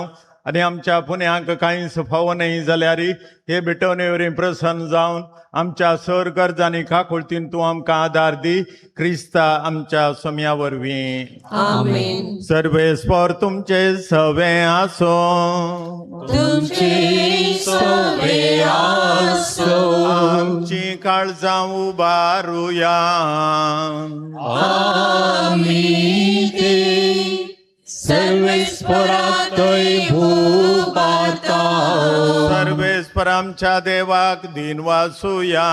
आनी आमच्या पुण्यांक कांयच फावो न्ही जाल्यार हे भेटोवणे वरवीं प्रसन्न जावन आमच्या सर गरजांनी काकुळतीन तूं आमकां आदार दी क्रिस्ता आमच्या सोम्या वरवीं आमेन सर्वेस्पर तुमचे सवे आसो तुमचे सवे आसो आमची काळजां उबारुया आमी ते सर्वेस्परातय भूपाता सर्वेस्पर आमच्या देवाक दिन वासुया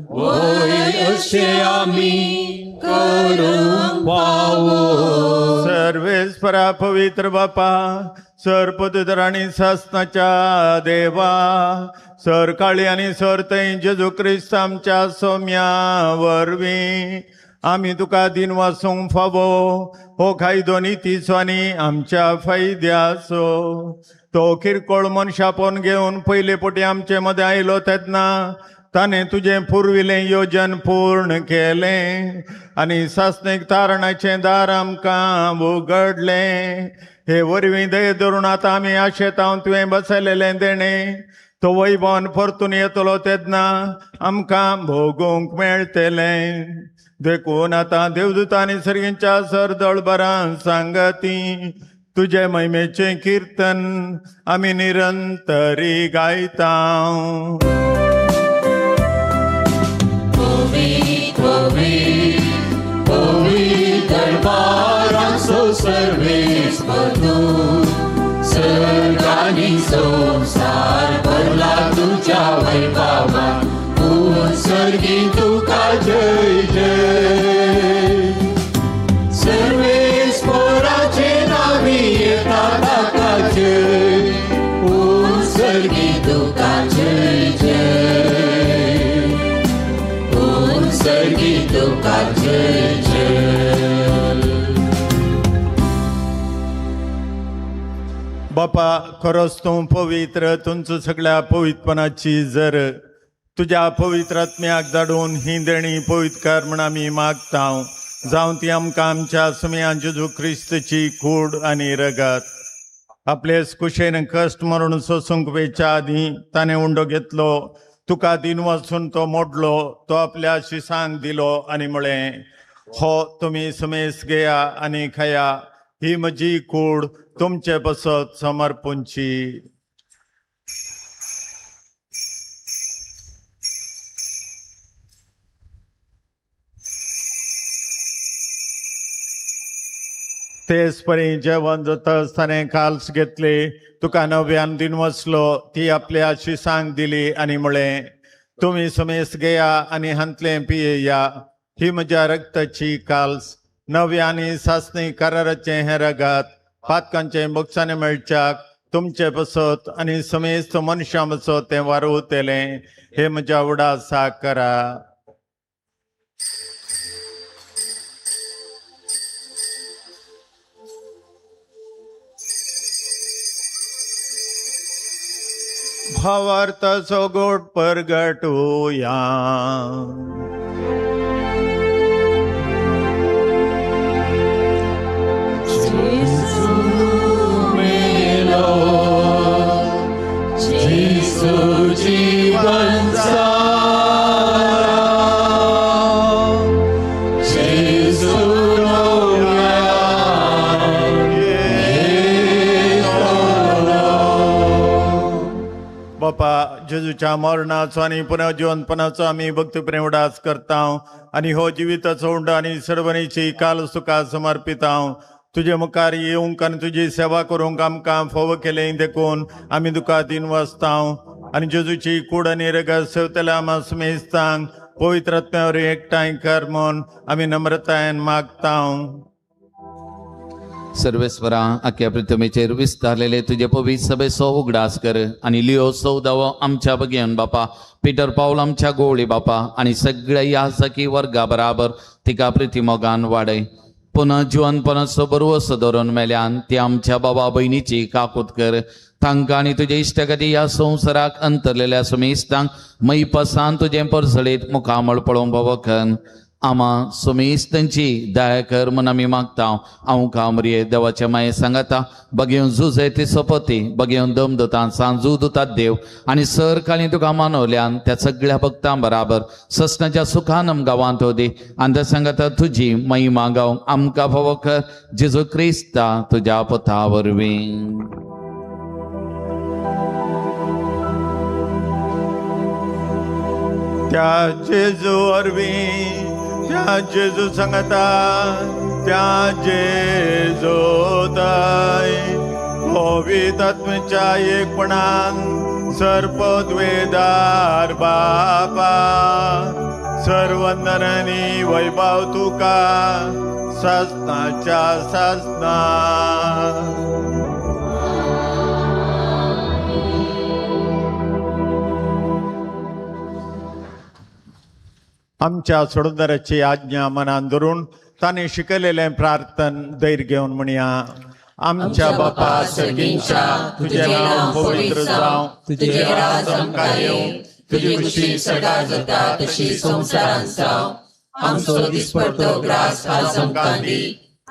होय अशें आमी करूंक पावो सर्वेस्परा पवित्र बापा सर पदुतर आनी सासनाच्या देवा सर काळी आनी सर थंय जेजू क्रिस्त आमच्या सोम्या वरवीं आमी तुका दिन वासूंक फावो हो खायदो नितीचो आनी आमच्या फायद्याचो तो किरकोळ मनशापोन घेवन पयले पोटी आमचे मदें आयलो तेन्ना ताणें तुजें पुर्विलें योजन पूर्ण केलें आनी सासणेक तारणाचें दार आमकां उगडलें हे वरवीं दये धरून आतां आमी आशेतावन तुवें बसयलेलें देणें तो वैभवान परतून येतलो तेन्ना आमकां भोगूंक मेळटलें देखून आतां देवदूतां आनी सर्गींच्या सर दळबरां सांगती तुजे महिमेचें कीर्तन आमी निरंतरी गायता दरबारांचो सर्वेस्पर तूं सर्गांनी संवसार भरला तुज्या वैभवान सर्गी तुका जय जय सर्वेस्पराचे नावी येता ताका जय सर्गी तुका जय जय सर्गी तुका जय जय बापा खरोच तूं पवित्र तुमचो सगळ्या पवित्रपणाची जर तुज्या पवित्र आत्म्याक धाडून ही देणी पवित्र कर म्हण आमी मागता जावं ती आमकां आमच्या सुम्या जेजू क्रिस्तची कूड आनी रगत आपले कुशेन कश्ट मरून सोसूंक वेच्या आदीं ताणें उंडो घेतलो तुका दिन वचून तो मोडलो तो आपल्या शिसांक दिलो आनी म्हळें हो तुमी सुमेस घेया आनी खाया ही म्हजी कूड तुमचे बसत समर्पूंची तेच परी जेवण जाता आसतना काल्स घेतले तुका नव्यान दिन वचलो ती आपल्या शिसांक दिली आनी म्हळें तुमी समेस घेया आनी हांतलें पियेया ही म्हज्या रक्ताची काल्स नव्यानी सासणी कराराचें हें रगत पातकांचे बक्षाने मेळच्याक तुमचे बसत आणि समेस्त मनशां बसत तें वारोवतले हे म्हज्या उडासा करा. भावार्थाचो गोड परगटूया. जीवन बापा जेजूच्या मरणाचो आणि पुन्हा जिवंतपणाचो आम्ही भक्तीप्रेम उडास करता आणि हो जिविताचो उंड आणि सर्वनीची काल सुखा समर्पिता. तुझे मुखार येवंक आनी तुजी सेवा करूंक आमकां फोव केलें देखून आमी तुका दिन वाचता आनी जेजूची कूड आनी रगत सेवतल्या आमा समेस्तांक पवित्र आत्म्यावर एकठांय कर म्हूण आमी नम्रतायेन मागता. सर्वेस्वरा आख्या पृथ्वीचेर विस्तारलेले तुझे पवित्र सभेचो उगडास कर आणि लिओ सौदावो आमच्या बगेन बापा पीटर पाऊल आमच्या गोवळी बापा आणि सगळ्या याजकी वर्गा बराबर तिका प्रितीमोगान वाडय. पुन्हा जिवनपणाचो बरोवसो धरून मेल्यान ती आमच्या बाबा बहिणीची काकूत कर. तांकां आनी तुजे इश्टगती ह्या संवसाराक अंतरलेल्या समेस्तांक मैपसान तुजें परसळीत मुखामळ पळोवंक भवखन आमा समेस्तांची दया कर म्हूण आमी मागता. हांव कामरिये देवाच्या माये सांगाता बगेवन झुजे ती सोपती बगेवन दमदतां सांजू दुतात देव आनी सर काळी तुका मानवल्यान त्या सगळ्या भक्तां बराबर ससनाच्या सुखान आमकां गांवांत दी आनी सांगाता तुजी महिमा गावंक आमकां फावो कर जेजू क्रिस्ता तुज्या पुता वरवीं. त्या जेजू वरवीं त्या जेजू सांगता त्या जेजू दय पवित्र आत्म्याच्या एकपणान सर्पद्वेदार बापा सर्वंदनांनी वैभव तुका सासनाच्या सासना. आमच्या सोडूनदाराची आज्ञा मनान धरून ताने शिकलेले प्रार्थन धैर्य घेवन म्हणया. आमच्या बापा सर्गींच्या तुझे नाव पवित्र जावं तुझे राज आमकां येवं तुजी खुशी सदां जाता तशी संवसारांत जावं. आमचो दिसपडटो ग्रास आज आमकां दी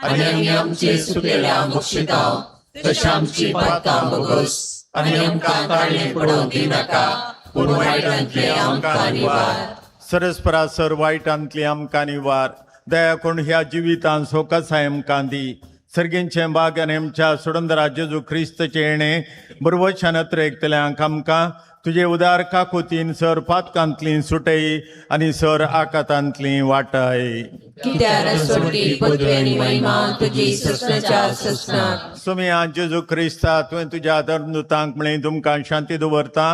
आनी आमी आमचे सुकेल्या बक्षिता तशी आमची पातकां बोगस आनी आमकां ताळये पडोवंक दिनाका पूण वायटांतले आमकां निवार. सरस्परा सर वायटांतली आमकां निवार. दया करून ह्या जिवितांत सोकासाय आमकां दी. सर्गींचे बाग आनी आमच्या सोडूनदारा जेजू क्रिस्ताचे येणे बरोवरच्यान एकतल्यांक आमकां तुजे उदार काकुतीन सर पातकांतली सुटय आनी सर आकातांतली वाटय. सुमिया जेजू क्रिस्ता तुवें तुज्या धर्मदूतांक म्हळें तुमकां शांती दवरता.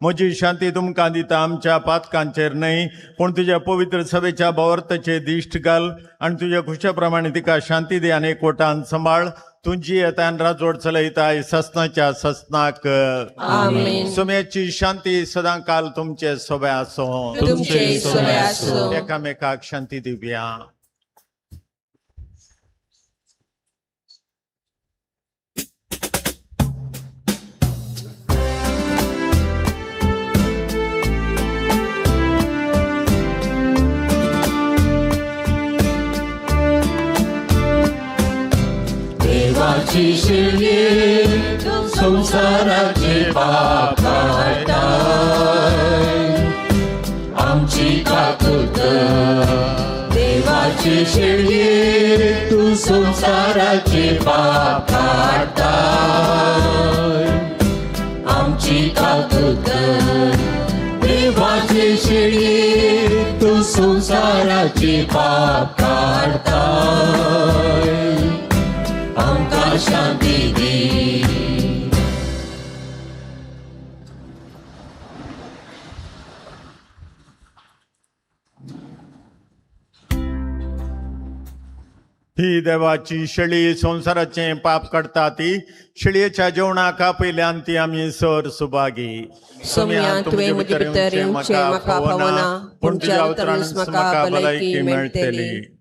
म्हजी शांती तुमकां दिता आमच्या पातकांचेर न्हय पूण तुज्या पवित्र सभेच्या भावार्थाचेर दिश्ट घाल आनी तुज्या खुशे प्रमाणे तिका शांती दी आनी एकवटान सांबाळ. तुजी येतान राजवट चलयताय ससनाच्या ससनाक. सुम्याची शांती सदां काल तुमचे सोबे आसूं. एकामेकाक शांती दिवया. देवाची शिळी संसाराचे पाप काढताय आमची काकूत. देवाची शिळी तू संसाराचे पाप काढताय आमची काकूत. देवाची शिळी तू संसाराचे पाप काढताय आमकां शांती दी. ही देवाची शेळी संसाराचे पाप काडटा ती शेळयेच्या जेवणाका पयल्यान ती आमी सर सुभागी सोम्या तुवें म्हजे भितर येवचें म्हाका पावना पूण तुज्या उतरांनीच म्हाका भलायकी मेळटली.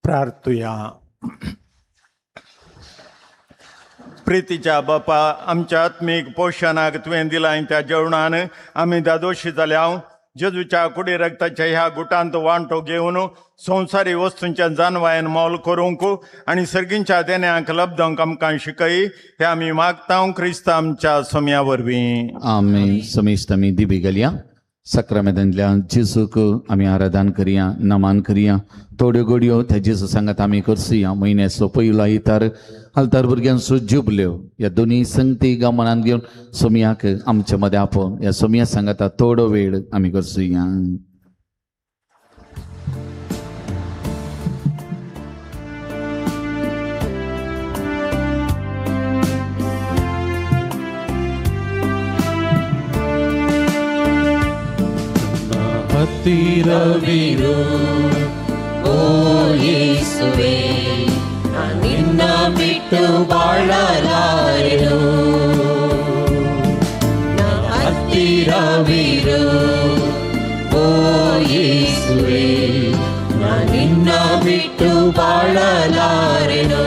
प्रार्थूया. प्रितीच्या बापा, आमच्या आत्मीक पोषणाक तुवें दिलां त्या जेवणान आमी दादोशी जाल्या. जेजूच्या कुडी रक्ताच्या ह्या गुटांत वांटो घेवन संवसारी वस्तूंच्या जानवायन मोल करूंक आनी सर्गींच्या देण्यांक लब्धंक आमकां शिकय. हे आमी मागता क्रिस्त आमच्या सोम्या वरवीं. आमी समेस्त आमी दिबी घालया. सक्रामेंतांतल्या जेजूक आमी आराधन करया, नमान करया. थोड्यो घडयो त्या जेजू सांगात आमी करसुया. म्हयन्याचो पयलो आल्तार भुरग्यांचो जुबल्यो ह्या दोनी संगती गमनान घेवन सोमयाक आमच्या मदें आपोवन ह्या सोमया सांगाता थोडो वेळ आमी करसुया. ಹತ್ತಿರವಿರು ಓ ಯೇಸುವೆ, ನಿನ್ನ ಬಿಟ್ಟು ಬಾಳಲಾರೆನು. ಹತ್ತಿರವಿರು ಓ ಯೇಸುವೆ, ನಿನ್ನ ಬಿಟ್ಟು ಬಾಳಲಾರೆನು.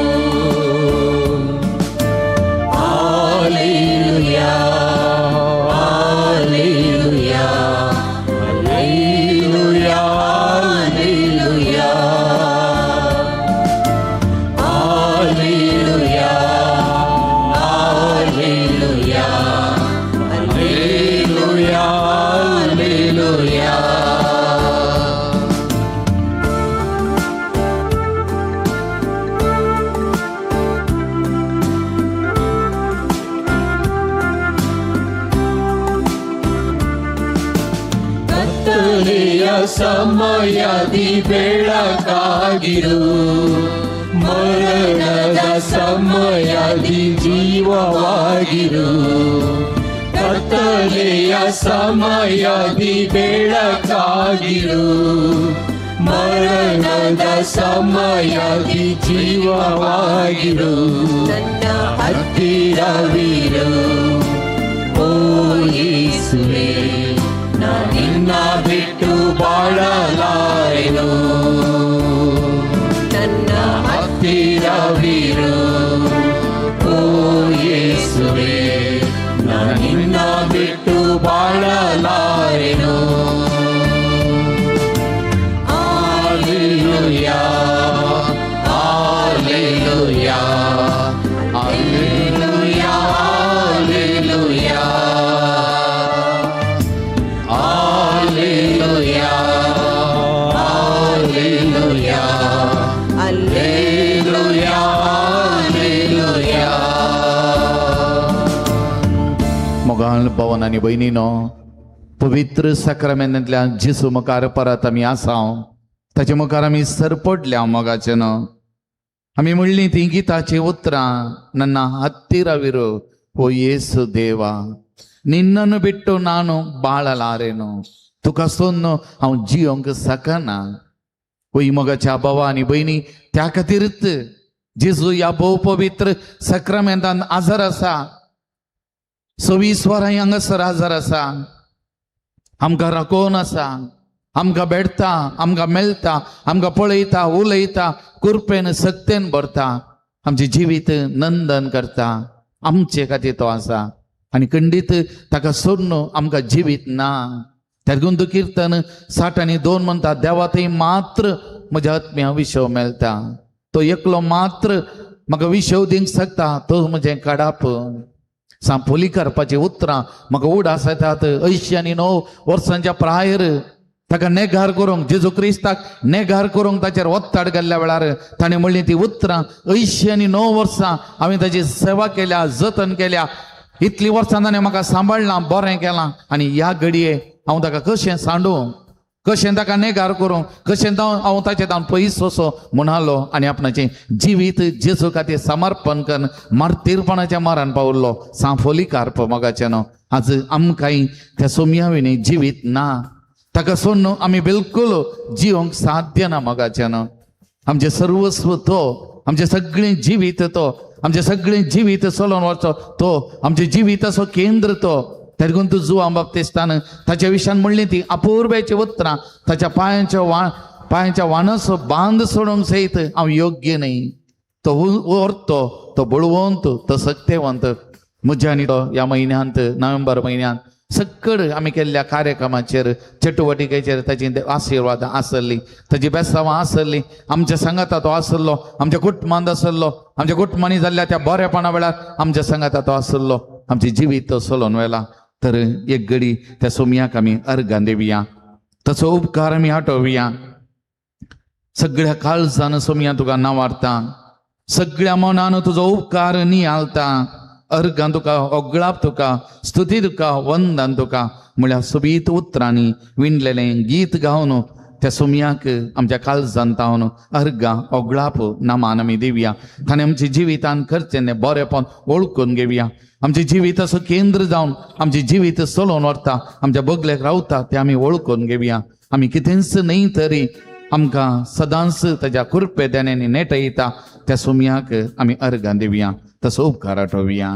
Hallelujah hallelujah Hallelujah, hallelujah, hallelujah, hallelujah, hallelujah. ಕತ್ತಲೆಯ ಸಮಯದಿ ಬೆಳಕಾಗಿರು, ಮರಣದ ಸಮಯದಿ ಜೀವವಾಗಿರು. ಕತ್ತಲೆಯ ಸಮಯದಿ ಬೆಳಕಾಗಿರು, ಮರಣದ ಸಮಯದಿ ಜೀವವಾಗಿರು. ನನ್ನ ಹತ್ತಿರವಿರು ಓ ಯೇಸುವೆ, ನಿನ್ನ ಬಿಟ್ಟು ಬಾಳಲಾರೆನು. ನನ್ನ ಹತ್ತಿರವಿರು ಓ ಯೇಸುವೆ, ನಿನ್ನ ಬಿಟ್ಟು ಬಾಳಲಾರೆನು. Hallelujah, hallelujah, hallelujah, hallelujah. Hallelujah, hallelujah, hallelujah, hallelujah. मोगाळ भवन आनी भयणीनो, पवित्र सक्रामेंतांतल्या जेजू मुखार परत आमी आसाव. ताचे मुखार आमी सरपडल्या मोगाचे न्हू. आमी म्हणली ती गिताची उतरां, ನನ್ನ ಹತ್ತಿರವಿರು ಓ ಯೇಸು ದೇವ, ನಿನ್ನನ್ನು ಬಿಟ್ಟು ನಾನು ಬಾಳಲಾರೆನು. तुका सोडून हांव जियोंक सकना. वय मोगाच्या भावा आनी भयणी, त्या खातीरच जेजू ह्या भोव पवित्र सक्रामेंतान आजार आसा. 26 वरां हांगासर आजार आसा. आमकां राखोवन आसा, आमकां भेटता, आमकां मेळटा, आमकां पळयता, उलयता, कुरपेन सक्तेन भरता, आमचें जिवीत नंदन करता. आमचे खातीर तो आसा आनी खंडीत ताका सोडून आमकां जिवीत ना. त्यागून तो कीर्तन 62 म्हणटा, देवा थंय मात्र म्हज्या आत्म्या विशव मेळटा. तो एकलो मात्र म्हाका विशव दिवंक शकता, तो म्हजें काडाप. सांपोली करपाची उतरां म्हाका उडास येतात. 89 वर्सांच्या प्रायर ताका नेगार करूंक, जेजू क्रिस्ताक नेगार करूंक ताचेर वत्ताड घाल्ल्या वेळार ताणें म्हणली ती उतरां. 89 वर्सां हांवें ताची सेवा केल्या, जतन केल्या. इतलीं वर्सां ताणें म्हाका सांबाळलां, बरें केलां. आनी ह्या घडये हांव ताका कशें सांडूं, कशें ताका नेगार करूं, कशें हांव ताचें जावन पयस वचो म्हणलो आनी आपणाचें जिवीत जेजू खातीर समर्पण करून मार्तीरपणाच्या मारान पावल्लो. सांफोली कार्प मोगाचें न्हू. आज आमकांय त्या सोम्या विणी जिवीत ना. ताका सोडून आमी बिलकुल जियोंक साध्य ना मोगाचें न्हू. आमचें सर्वस्व तो, आमचें सगळें जिवीत तो, आमचें सगळें जिवीत चलोवन वचो तो, आमचें जिविताचो केंद्र तो. तेगून तूं जुवां बाप्तिस्तान ताच्या विशयान म्हणली ती अपूर्वेची उतरां. ताच्या पांयाच्या पांयाच्या वानस बांद सोडूंक सयत हांव योग्य न्ही. तो ओरतो, तो बळवंत, तो सत्यवंत. म्हज्या आनी तो ह्या म्हयन्यांत नोव्हेंबर म्हयन्यांत सकड आमी केल्ल्या कार्यक्रमाचेर चटवटिकेचेर ताची आशिर्वाद आसली, ताची बेसांवां आसली. आमच्या सांगाता तो आसलो, आमच्या कुटुंबांत आसलो, आमच्या कुटुंबांनी जाल्ल्या त्या बरेपणा वेळार आमच्या सांगाता तो आसलो. आमचे जिवीत तो सोलोवन व्हेला. तर एक घडी त्या सोमयाक आमी अर्गां दिवया, ताचो उपकार आमी आठोवया. सगळ्या काळजान सोमया तुका नांवारता, सगळ्या मनान तुजो उपकार नियालता. अर्गां तुका, ओगळाप तुका, स्तुती तुका, वंदन तुका. म्हळ्यार सोबीत उतरांनी विणलेलें गीत गावन त्या सोमयाक आमच्या काळजान तावन अर्गां ओगळाप नामान आमी दिवया. ताणें आमच्या जिवितान करचें बरेपण ओळखून घेवया. आमचें जिवीत असो केंद्र जावन आमचें जिवीत चलोवन व्हरता, आमच्या बगलेक रावता तें आमी ओळखून घेवया. आमी कितेंच न्ही तरी आमकां सदांच ताच्या कृपेदानांनी नेटयता त्या सोमयाक आमी अर्गां दिवया, तसो उपकार आठोवया.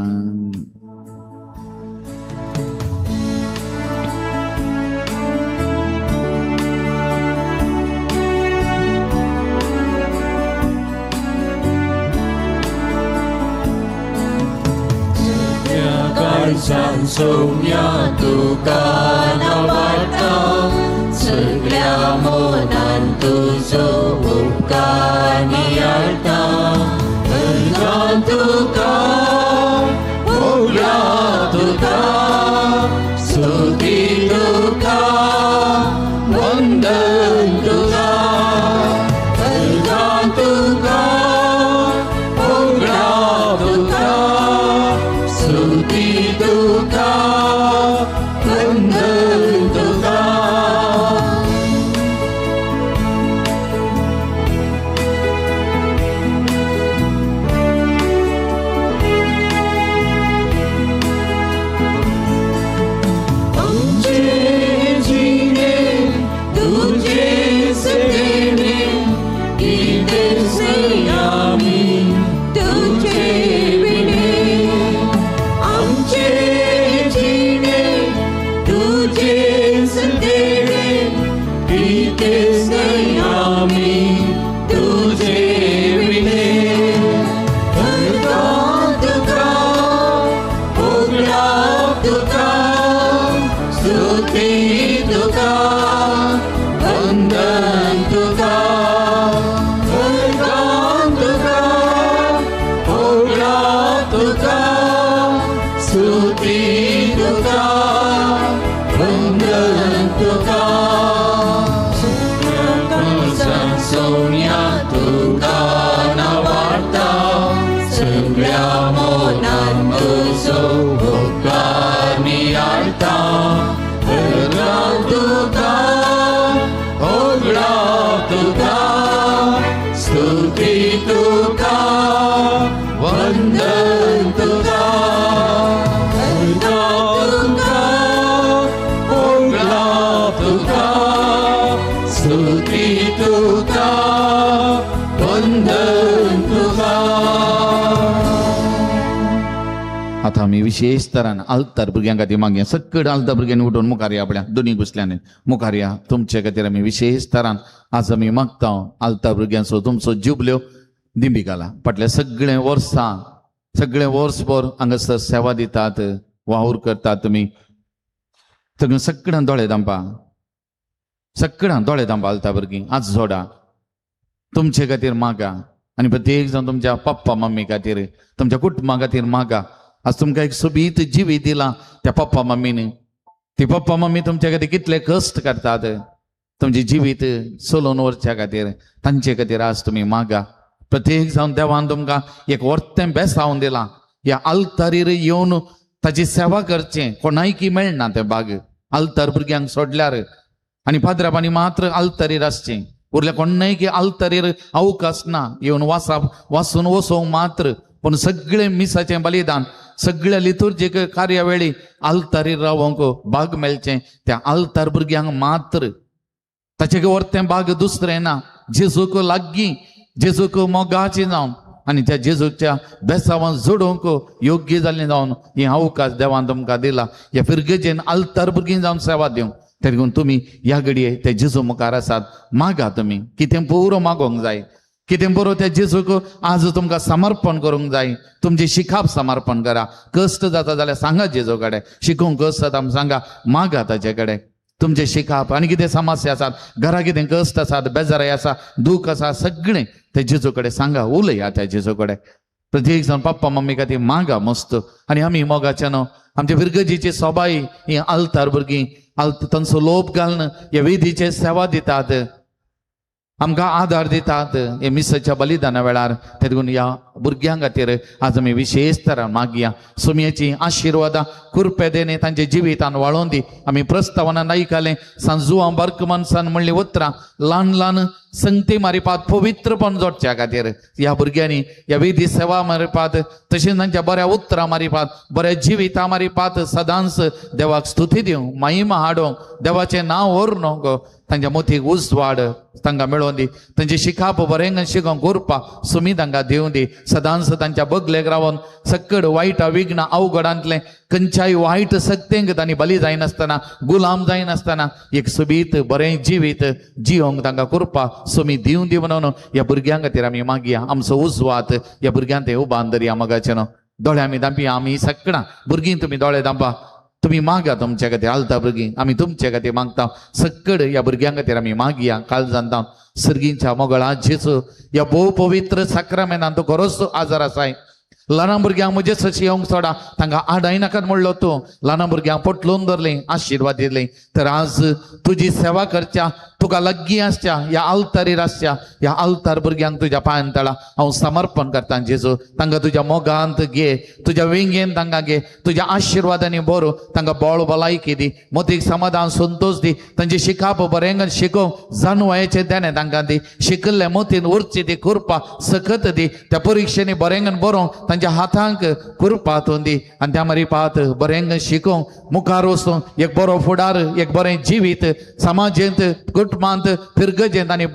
काळजान सोम्या तुका नांवारता, सगळ्या मनान तुजो उपकार नियाळता. अर्गां तुका, ओगळा तुका, स्तुती तुका, वंदन तुका. अर्गां तुका, ओगळा तुका, स्तुती तुका, वंदन तुका. आता आमी विशेष तरान आल्तार भुरग्यां खातीर मागया. सकड आल्तार भुरग्यांनी उठून मुखार या, आपल्या दोनी घुसल्यानी मुखार या. तुमचे खातीर आमी विशेष तरान आज आमी मागता आल्तार भुरग्यांचो तुमचो जुबल्यो दिंबिकाला. फाटल्या सगळे वर्सां सगळे वर्सभर हांगासर सेवा दितात, वावर करतात. तुमी सगळ्यां दोळे दांपा, सगळ्यां दोळे दांपा. आल्तार भुरगीं आज जोडा, तुमचे खातीर मागा आनी प्रत्येक जाण तुमच्या पप्पा मम्मी खातीर, तुमच्या कुटुंबा खातीर मागा. आज तुमकां एक सोबीत जिवी दिला त्या पप्पा मम्मीन. ती पप्पा मम्मी तुमच्या खातीर कितले कश्ट करतात तुमचे जिवीत चलोवन व्हरच्या खातीर. तांचे खातीर आज तुमी मागा. प्रत्येक जावन देवान तुमकां एक वर्तें बेसांवन दिलां. ह्या आल्तारीर येवन ताची सेवा करचें कोणायकी मेळना तें भाग. आल्तार भुरग्यांक सोडल्यार आनी पाद्राबांनी मात्र आल्तारीर आसचें. उरल्या कोणायकी आल्तारीर अवकाश ना येवन वाचून वचोवंक मात्र. पूण सगळे मिसाचें बलिदान, सगळ्या लितुर्जीक कार्यावळी आल्तारीर रावंक भाग मेळचें त्या आल्तार भुरग्यांक मात्र. ताचे वर्तें भाग दुसरें ना. जेजूक लागीं, जेजूक मोगाचें जावन आनी त्या जेजूच्या बेसांवान जोडूंक योग्य जाल्लें जावन ही अवकाश देवान तुमकां दिला. ह्या फिरगेजेन आल्तार भुरगीं जावन सेवा दिवंक तरी देखून तुम्ही ह्या घडये ते जेजू मुखार आसात, मागा तुमी कितें पुरो मागोंक जाय, कितें बरो त्या जेजूक आज तुमकां समर्पण करूंक जाय. तुमची शिखाप समर्पण करा. कश्ट जाता जाल्यार सांगा जेजू कडेन, शिकूंक कश्ट जाता सांगा, मागा ताचे कडेन. तुमचे शिखाप आनी कितें समस्या आसात, घरा कितें कश्ट आसात, बेजाराय आसा, दूख आसा, सगळें ते जेजू कडेन सांगा, उलया त्या जेजू कडेन. प्रत्येक जाण पप्पा मम्मी खातीर मागा मस्त. आनी आमी मोगाचे न्हू, आमच्या विर्गजीची सोबाई ही आल्तार भुरगीं तांचो लोप घालन ह्या वेदीचे सेवा दितात, आमकां आदार दितात हे मिसाच्या बलिदाना वेळार. ते देखून ह्या भुरग्यां खातीर आज आमी विशेष तरान मागया. सुमयेची आशिर्वादां कुरपे देणे तांचे जिवितान वाळोवन दी. आमी प्रस्तावनान आयकलें सांजुवां बर्कमनसान म्हणली उतरां ल्हान ल्हान संगती मारिपात पवित्रपण जोडच्या खातीर ह्या भुरग्यांनी ह्या वेदी सेवा मारिपात, तशेंच तांच्या बऱ्या उतरां मारिपात, बऱ्या जिवितां मारिपात सदांच देवाक स्तुती दिवं, महिमा हाडोवंक, देवाचें नांव व्हरनोवंक, तांच्या मोतीक उज वाड तांकां मेळोवन दी. तांची शिखाप बरें शिकोवंक उरपा सुमी तांकां दिवं दी. सदांच तांच्या बगलेक रावन सक्कड वायटा विघ्ना अवघडांतले खंयच्याय वायट सक्तेंक तांणी बली जायनासतना, गुलाम जायनासतना एक सुबीत बरें जिवीत जियोंक तांकां करपा सुमी दिवं दी म्हणून ह्या भुरग्यां खातीर आमी मागया. आमचो उजवात ह्या भुरग्यांक ते उबान दरया मोगाचें न्हू. दोळे आमी दांपया, आमी सगळां भुरगीं तुमी दोळे दांपा, तुमी मागा तुमच्या खातीर आलता भुरगीं, आमी तुमच्या खातीर मागता. सकड ह्या भुरग्यां खातीर आमी मागया. काल जाणता सर्गींच्या मोगळा जेजू ह्या भोव पवित्र साक्रामेंतान तूं खरोच आजार आसाय. ल्हान भुरग्यांक म्हजे सशी येवंक सोडा, तांकां आडाय नाकात म्हणलो तूं. ल्हान भुरग्यांक पटलून धरलें, आशिर्वाद दिलें. तर आज तुजी सेवा करच्या, तुका लग्गी आसच्या, ह्या आल्तारीर आसच्या, ह्या आल्तार भुरग्यांक तुज्या पांयान तळा हांव समर्पण करता जेजू. तांकां तुज्या मोगांत घे, तुज्या वेंगेन तांकां घे, तुज्या आशिर्वादांनी भर, तांकां बळ भलायकी दी, मोतीक समाधान संतोष दी. तांची शिखाप बरेंगन शिकोव जानवायेचें देणें तांकां दी. शिकल्ले मोतीन उरची ती कुरपा सखत दी. त्या परिक्षेनी बरेंगन बरोवंक तांच्या हातांक कुरपा हातून दी. आनी त्या मारिपात बरेंगन शिकोवंक मुखार वचूंक एक बरो फुडार, एक बरें जिवीत समाजेंत कुटुंबांत फिरगजेंत आनी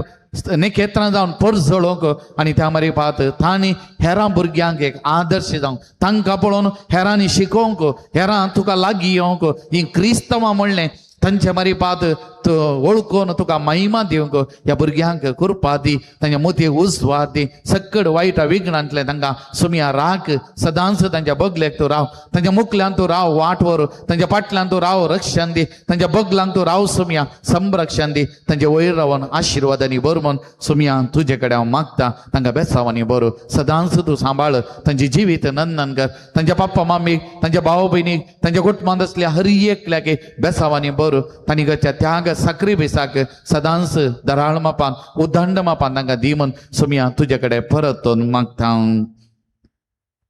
नेखेत्रां जावन परस जळोवंक आनी त्या मारिपात तांणी हेरां भुरग्यांक एक आदर्श जावंक, तांकां पळोवन हेरांनी शिकोवंक, हेरां तुका लागीं येवंक, ही क्रिस्तवां म्हणलें तांच्या मारिपात वळखून तुका महिमा दिवंक ह्या भुरग्यांक कुरपा दी. तांच्या मोतीक उजवाद दी. सक्कड वायटा विघ्नांतले तांकां सुमया राख. सदांच तांच्या बगलेक तूं राव, तांच्या मुखल्यान तूं राव वाटवर, तांच्या फाटल्यान तूं राव रक्षण दी. तांच्या बगलांक तूं राव सुमया संरक्षण दी. तांच्या वयर रावन आशिर्वादांनी भर म्हूण सुमया तुजे कडेन हांव मागता. तांकां बेसावांनी भर, सदांच तूं सांबाळ. तांची जिवीत नंदन कर. तांच्या पप्पा मामीक, तांच्या भाव भयणीक, तांच्या कुटुंबांत असल्या हर एकल्याक बेसावांनी भर. तांणी घरच्या त्याग साखरी बेसाक सदांच दराळ मापान उदंड मापान तांकां दी म्हूण सुमया तुजे कडेन परत मागता.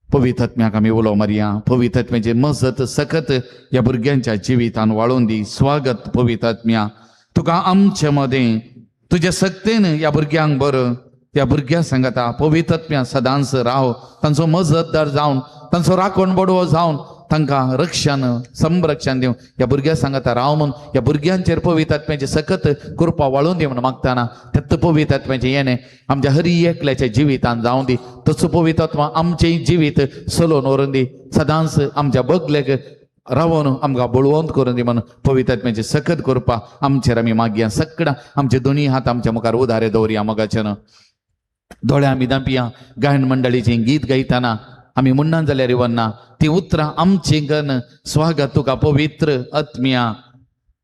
पवित्र आत्म्याक आमी उलो मारया. पवित्र आत्म्याची मजत सखत ह्या भुरग्यांच्या जिवितान वाळोवन दी. स्वागत पवित्र आत्म्या, तुका आमचे मदें तुजे सक्तेन ह्या भुरग्यांक बर. त्या भुरग्यां सांगता पवित्र आत्म्या सदांच राव, तांचो मजतदार जावन, तांचो राखण बडवो जावन तांकां रक्षण संरक्षण दिवं. ह्या भुरग्यां सांगता राव म्हूण ह्या भुरग्यांचेर पवित्र आत्म्याची सखत कृपा वाळून दी म्हूण मागतना. तेत पवित्र आत्म्याचें येणें आमच्या हर एकल्याच्या जिवितान जावं दी. तसो पवित्र आत्मा आमचें जिवीत चलोवन व्हरून दी. सदांच आमच्या बगलेक रावून आमकां बळवंत करून दी म्हूण पवित्र आत्म्याची सखत कृपा आमचेर आमी मागया. सगळां आमचे दोनी हात आमच्या मुखार उदारे दवरया मोगाचें. दोळे आमी दांपया. गायन मंडळीचें गीत गायतना आमी म्हणना जाल्यार वरना ती उतरां आमची गन. स्वागत तुका पवित्र आत्म्या,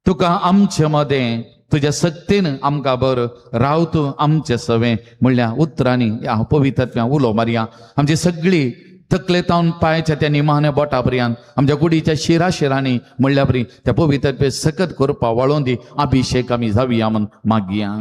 तुका आमचे मदें तुज्या सक्तीन आमकां बर. राव तूं आमचे सवें म्हणल्यार उतरांनी ह्या पवित्र आत्म्या उलो मारया. आमची सगळी तकलेतावन पांयाच्या त्या निमाण्या बोटा पर्यंत आमच्या कुडीच्या शिरांनी म्हणल्या बरी त्या पवित्र आत्म्याची सकत करपा वाळोवन दी. अभिषेक आमी जावया म्हूण मागया.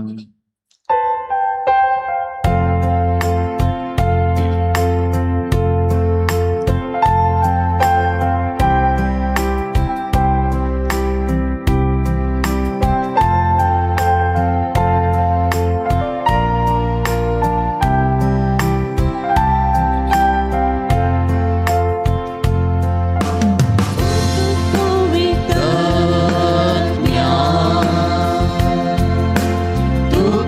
तुका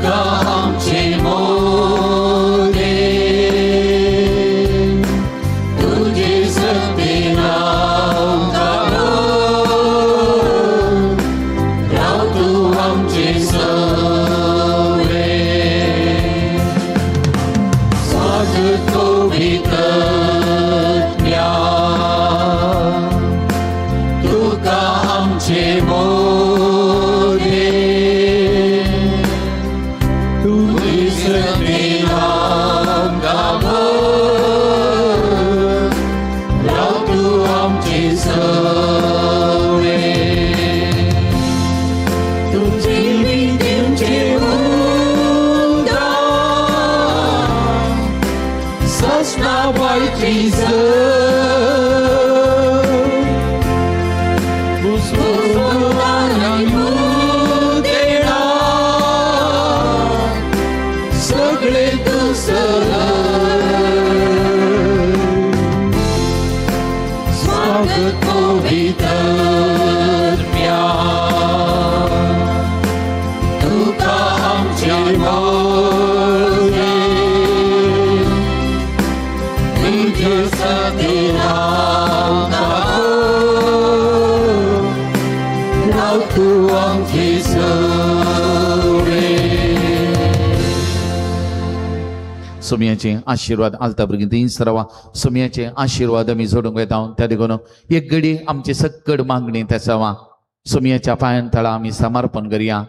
पापाची सगळे स्वागत वितर्म्या तुका आमचे मोरे तुझे सदिना लाव तू आमची सुमयाचे आशीर्वाद आलता भुरगीं तीं सर्वां सुमयाचे आशीर्वाद आमी जोडूंक येता त्या देखून एक घडी आमची सक्कड मागणी त्या सवा सुमयाच्या पांयां तळा आमी समर्पण करया.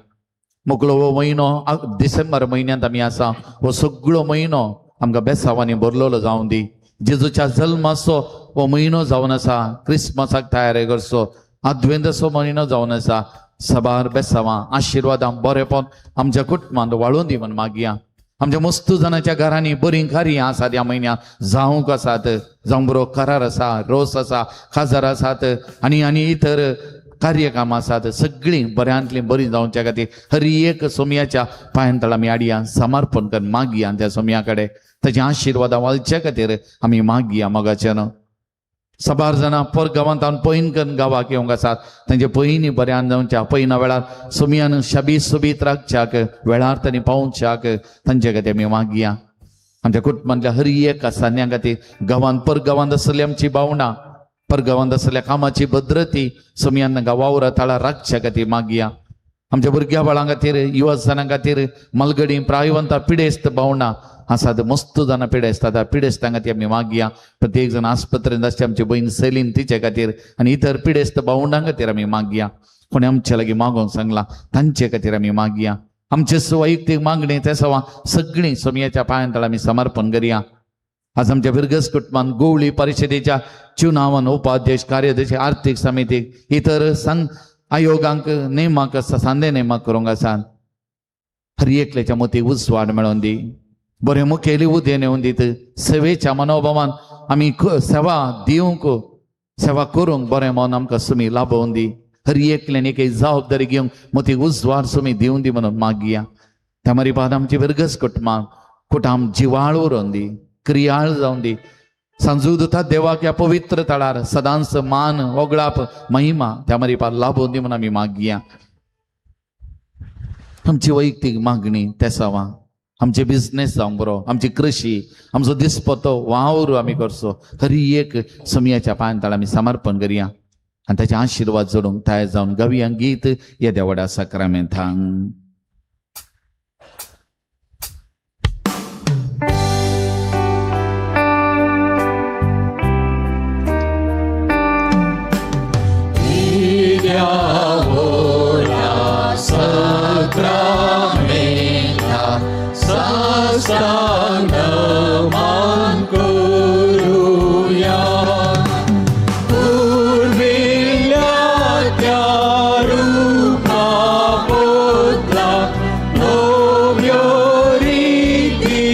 मुकलो हो म्हयनो डिसेंबर म्हयन्यांत आमी आसा हो सगळो म्हयनो आमकां बेसांवांनी भरलेलो जावं दी. जेजूच्या जल्माचो हो म्हयनो जावन आसा, क्रिस्मसाक तयारी करचो अद्वेंतचो म्हयनो जावन आसा. सबार बेसांवां आशिर्वादां बरेपण आमच्या कुटुंबांत वाळून दी म्हण मागया. आमच्या मस्तू जाणांच्या घरांनी बरी खारी आसात ह्या म्हयन्यात जावंक आसात, जावं बरो करार आसा, रोस आसा, खाजार आसात आनी इतर कार्यक्रम आसात. सगळीं बऱ्यांतली बरी जावच्या खातीर हर एक सोमयाच्या पांयां तळा आमी हाडया, समर्पण करून मागया त्या सोमया कडेन ताचे आशिर्वादा वालच्या खातीर आमी मागया. मोगाच्यान सबार जाणां परगांवांत पयन करून गांवाक येवंक आसात, तांचे पयनी बऱ्यान जावच्या पैना वेळार सुमयान शाबीत सुबीत राखच्याक वेळार तांणी पावच्याक तांचे खातीर आमी मागया. आमच्या कुटुंबांतल्या हर एक सान्या खातीर गांवांत परगांवांत आसली आमची भावना, परगांवांत आसल्या कामाची भद्रती सुमयान तांकां वावरा थळार राखच्या खातीर मागया. आमच्या भुरग्या बाळां खातीर युवजनां खातीर मलगडी प्रायवंता पिडेस्त भावना आसात, मस्त जाणां पिडेस्तात त्या पिडेस्तां खातीर आमी मागया. प्रत्येक जण आस्पत्रेंत आसचे आमची बहीण सेलीन तिचे खातीर आनी इतर पिडेस्त भावंडां खातीर आमी मागया. कोणी आमचे लागीं मागोवंक सांगला तांचे खातीर आमी मागया. आमचे वैयक्तीक मागणी ते सवा सगळीं सोमयाच्या पांयां तळा आमी समर्पण करया. आज आमच्या बिरगस कुटुंबांत गोवळी परिशदेच्या चुनावान उपाध्यक्ष कार्याध्यक्ष आर्थीक समितीक इतर संघ आयोगांक नेमाक सांदे नेमाक करूंक आसात. हर एकल्याच्या मतीक उजवाड मेळोवन दी, बरे मुखेली उदें नेवन दीत. सेवेच्या मनोभावान आमी सेवा दिवंक सेवा करूंक बरें मन आमकां सुमी लाभोवन दी. हर एकल्यान एक जबाबदारी घेवंक मतीक उजवाड सुमी दिवन दी म्हणून मागया. त्या मारी बाद आमची बिरगस कुटुंबांक कुटाम जिवाळ उरोवन दी, क्रियाळ जावन दी. सांजुदता देवाक ह्या पवित्र तळार सदांच मान ओगळाप महिमा त्या मारी बाद लाभोवन दी म्हणून आमी मागया. आमची वैयक्तीक मागणी त्या सवा आमचे बिझनेस जावंक बरो, आमची कृषी, आमचो दिसपतो वावर आमी करचो. हर एक सोमयाच्या पांयां तळा आमी समर्पण करया आनी ताचे आशिर्वाद जोडूंक तयार जावन गावया गीत ह्या देवाड्या साक्रामेंतांत. मान करूया पूर्विल्या त्या रूपा पोतला नव्यो रीती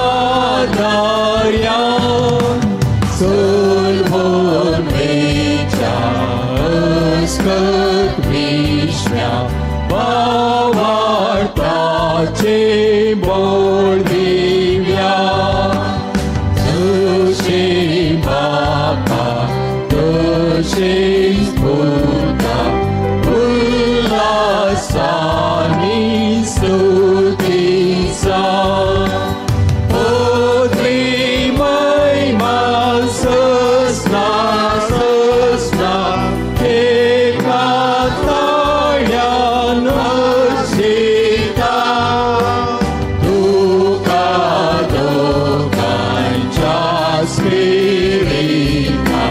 आधार्या सोलमोन वेच्या अस्कत विश्व्या वार्ताचे बोल दिव्या तुझे बापा तुझे स्फूर्ता उल्हासानी स्तुतीचा ओद्री महिमा ससना ससना एका ताळ्यान वर्षिता तुका दोगांच्या स्मिरिता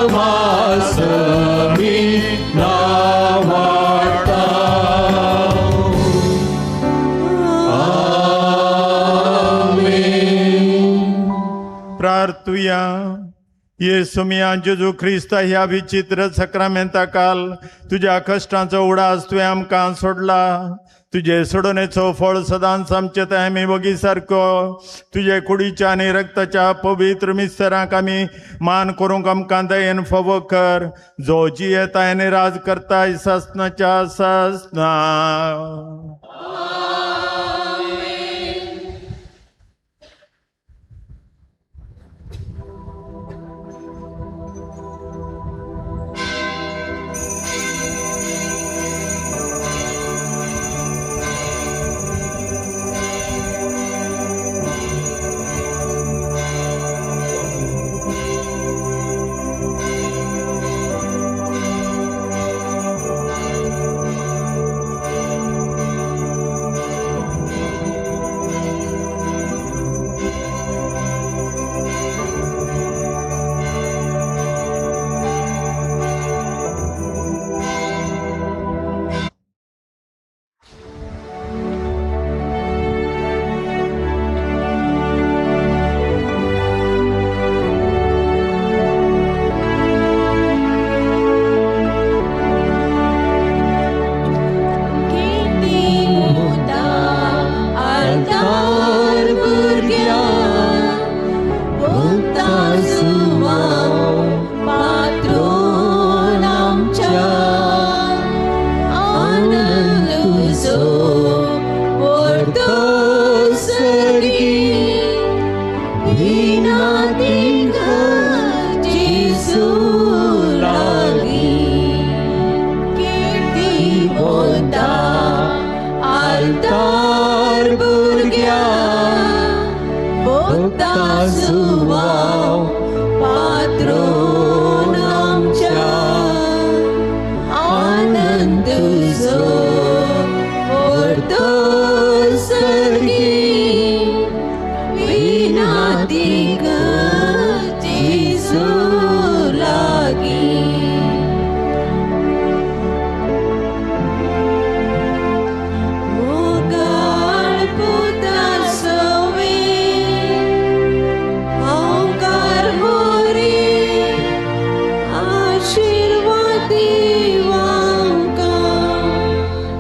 समासमी नावाडटा. प्रार्थुया. येसुमिया जेजू ख्रिस्ता ह्या विचित्र सक्रामेंता काल तुझ्या कष्टांचो उडास तुवें आमकां सोडला. तुझे सोडवणेचो फळ सदांच आमचे ते आम्ही बगी सारको तुझे कुडीच्या आणि रक्ताच्या पवित्र मिसराक आम्ही मान करूंक आमकां दयेन फावो कर जो जी येता आनी राज करताय ससनाच्या ससना.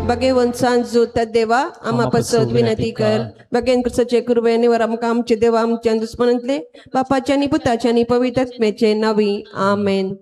बगेवन सांजो देवा आम्हा पासत विनंती कर बगेन कृष्णाचे कृपेनेवर आमकां आमचे देवा आमच्या दुश्मनांतले बापाच्या आणि पुताच्या आणि पवित्र आत्म्याचे नावी आमेन.